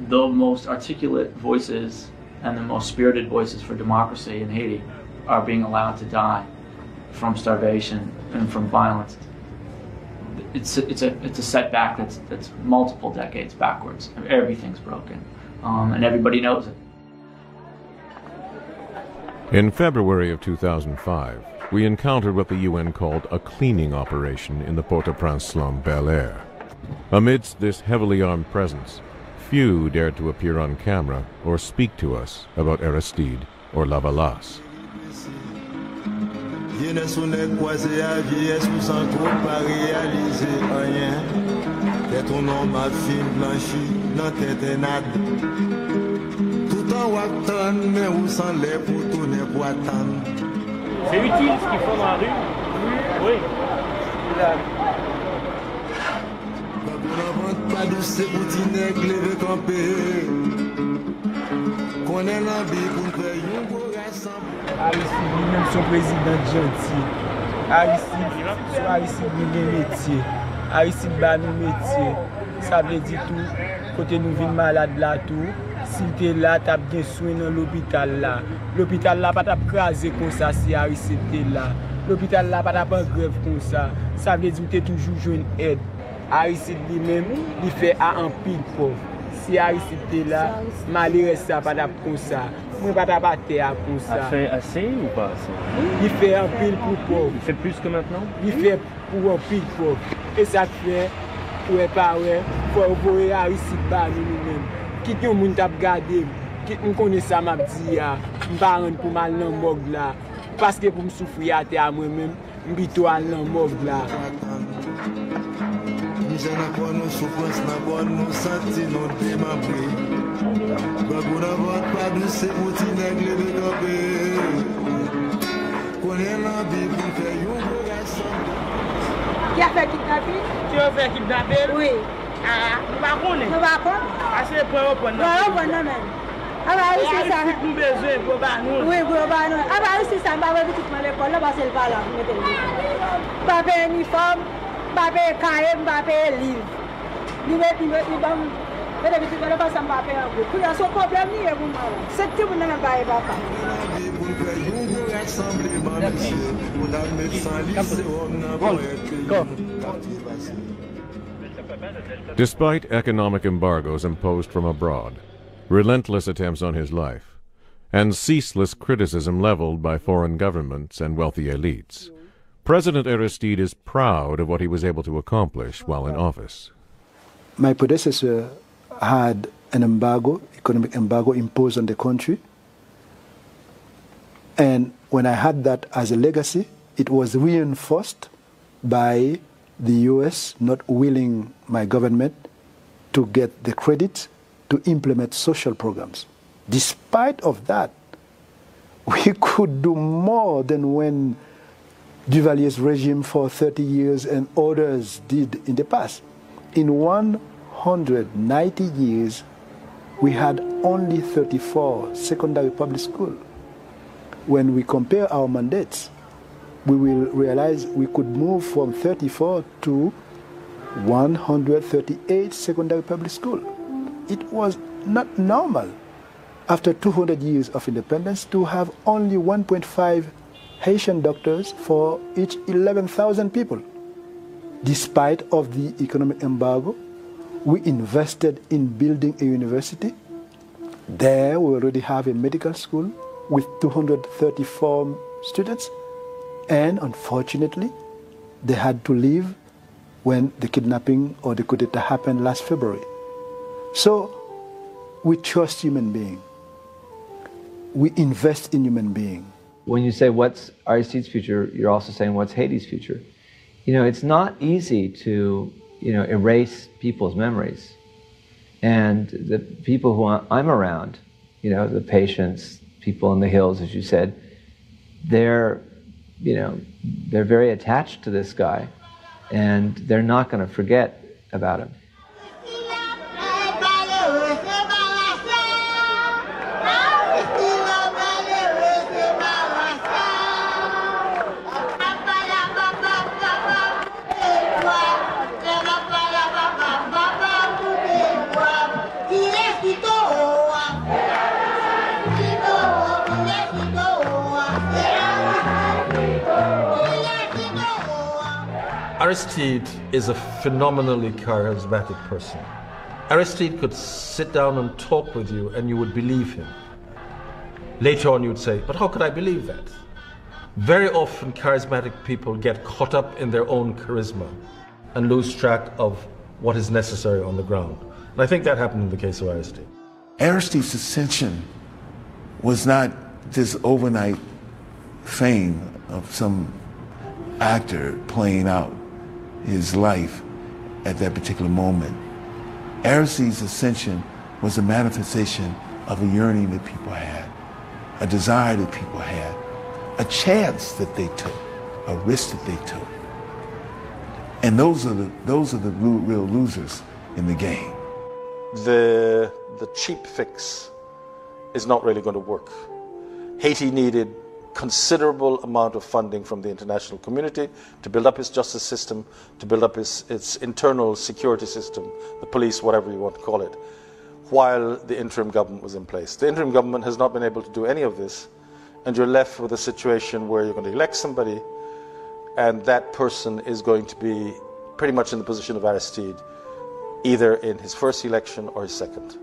The most articulate voices and the most spirited voices for democracy in Haiti are being allowed to die from starvation and from violence. It's a setback that's multiple decades backwards. Everything's broken, and everybody knows it. In February of 2005, we encountered what the UN called a cleaning operation in the Port-au-Prince slum Bel Air. Amidst this heavily armed presence, few dared to appear on camera or speak to us about Aristide or Lavalas. C'est utile ce qu'ils font dans la rue. Oui. Aristide lui-même son président gentil. Aristide lui-même métier. Aristide ba nous métier. Ça veut dire tout. Côté nous vin malade là tout. Si t'es là, t'as bien soin dans l'hôpital là. L'hôpital là pas t'a crasé comme ça si Aristide t'es là. L'hôpital là pas t'a pas grève comme ça. Ça veut dire t'es toujours joindre aide. Aristide lui-même, il fait à un pile pauvre. Si Aristide t'es là, malheureux ça pas t'a comme ça. Moi pas t'a batté comme ça. Il fait assez ou pas assez? Il fait un pile pour pauvre. Il fait plus que maintenant? Il fait pour un pile pauvre. Et ça fait, ouais pas ouais, pour voir Aristide ba nous-mêmes. Qui yon moun tap gade, qui m connaît ça m'a dit ya, m pa rendre pour mal nan morgue là parce que pour me souffrir à terre moi-même, m bito al nan morgue là. Qui a fait kidnapper? Tu as fait kidnapper? Oui. Ah, nous va connaître. Nous va connaître. Ah, c'est pour reprendre. Pour reprendre même. Ah bah ici ça. Nous besoin pour ba nous. Oui, pour ba nous. Ah bah ici ça va avec tout l'école là parce qu'elle va là mettre le. Pas payer uniforme, pas payer cahier, pas payer livre. Ni ba mais depuis que là ça va payer un peu. Pour son problème ni est pour moi. C'est tout pour n'a pas pas. Despite economic embargoes imposed from abroad, relentless attempts on his life, and ceaseless criticism leveled by foreign governments and wealthy elites, President Aristide is proud of what he was able to accomplish while in office. My predecessor had an embargo, economic embargo imposed on the country. And when I had that as a legacy, it was reinforced by the US not willing my government to get the credit to implement social programs. Despite of that, we could do more than when Duvalier's regime for 30 years and others did in the past. In 190 years, we had only 34 secondary public schools. When we compare our mandates, we will realize we could move from 34 to 138 secondary public schools. It was not normal after 200 years of independence to have only 1.5 Haitian doctors for each 11,000 people. Despite of the economic embargo, We invested in building a university. There we already have a medical school with 234 students. And unfortunately, they had to leave when the kidnapping or the coup d'etat happened last February. So we trust human beings. We invest in human beings. When you say what's Aristide's future, you're also saying what's Haiti's future. You know, it's not easy to, erase people's memories. And the people who I'm around, the patients, people in the hills, as you said, they're very attached to this guy, and they're not going to forget about him. Aristide is a phenomenally charismatic person. Aristide could sit down and talk with you and you would believe him. Later on you would say, but how could I believe that? Very often charismatic people get caught up in their own charisma and lose track of what is necessary on the ground. And I think that happened in the case of Aristide. Aristide's ascension was not this overnight fame of some actor playing out his life at that particular moment. Aristide's ascension was a manifestation of a yearning that people had, a desire that people had, a chance that they took, a risk that they took. And those are the real losers in the game. The cheap fix is not really going to work. Haiti needed considerable amount of funding from the international community to build up its justice system, to build up its internal security system, the police, whatever you want to call it, while the interim government was in place. The interim government has not been able to do any of this, and you're left with a situation where you're going to elect somebody, and that person is going to be pretty much in the position of Aristide, either in his first election or his second.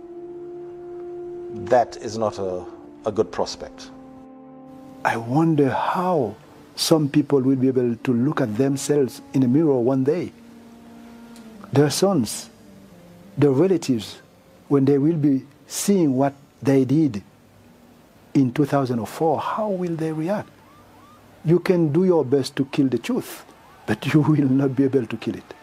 That is not a good prospect. I wonder how some people will be able to look at themselves in a mirror one day. Their sons, their relatives, when they will be seeing what they did in 2004, how will they react? You can do your best to kill the truth, but you will not be able to kill it.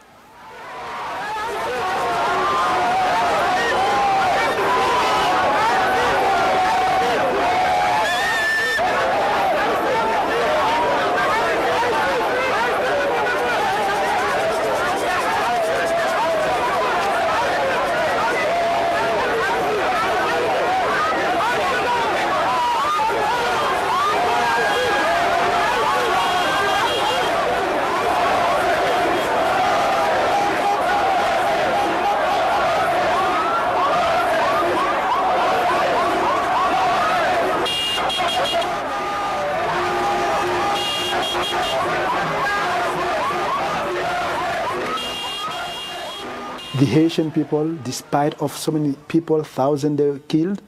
The Haitian people, despite of so many people, thousands they killed,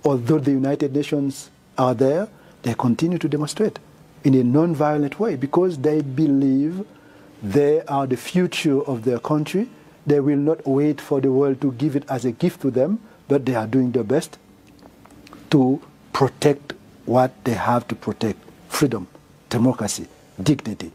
although the United Nations are there, they continue to demonstrate in a non-violent way because they believe they are the future of their country. They will not wait for the world to give it as a gift to them, but they are doing their best to protect what they have to protect: freedom, democracy, dignity.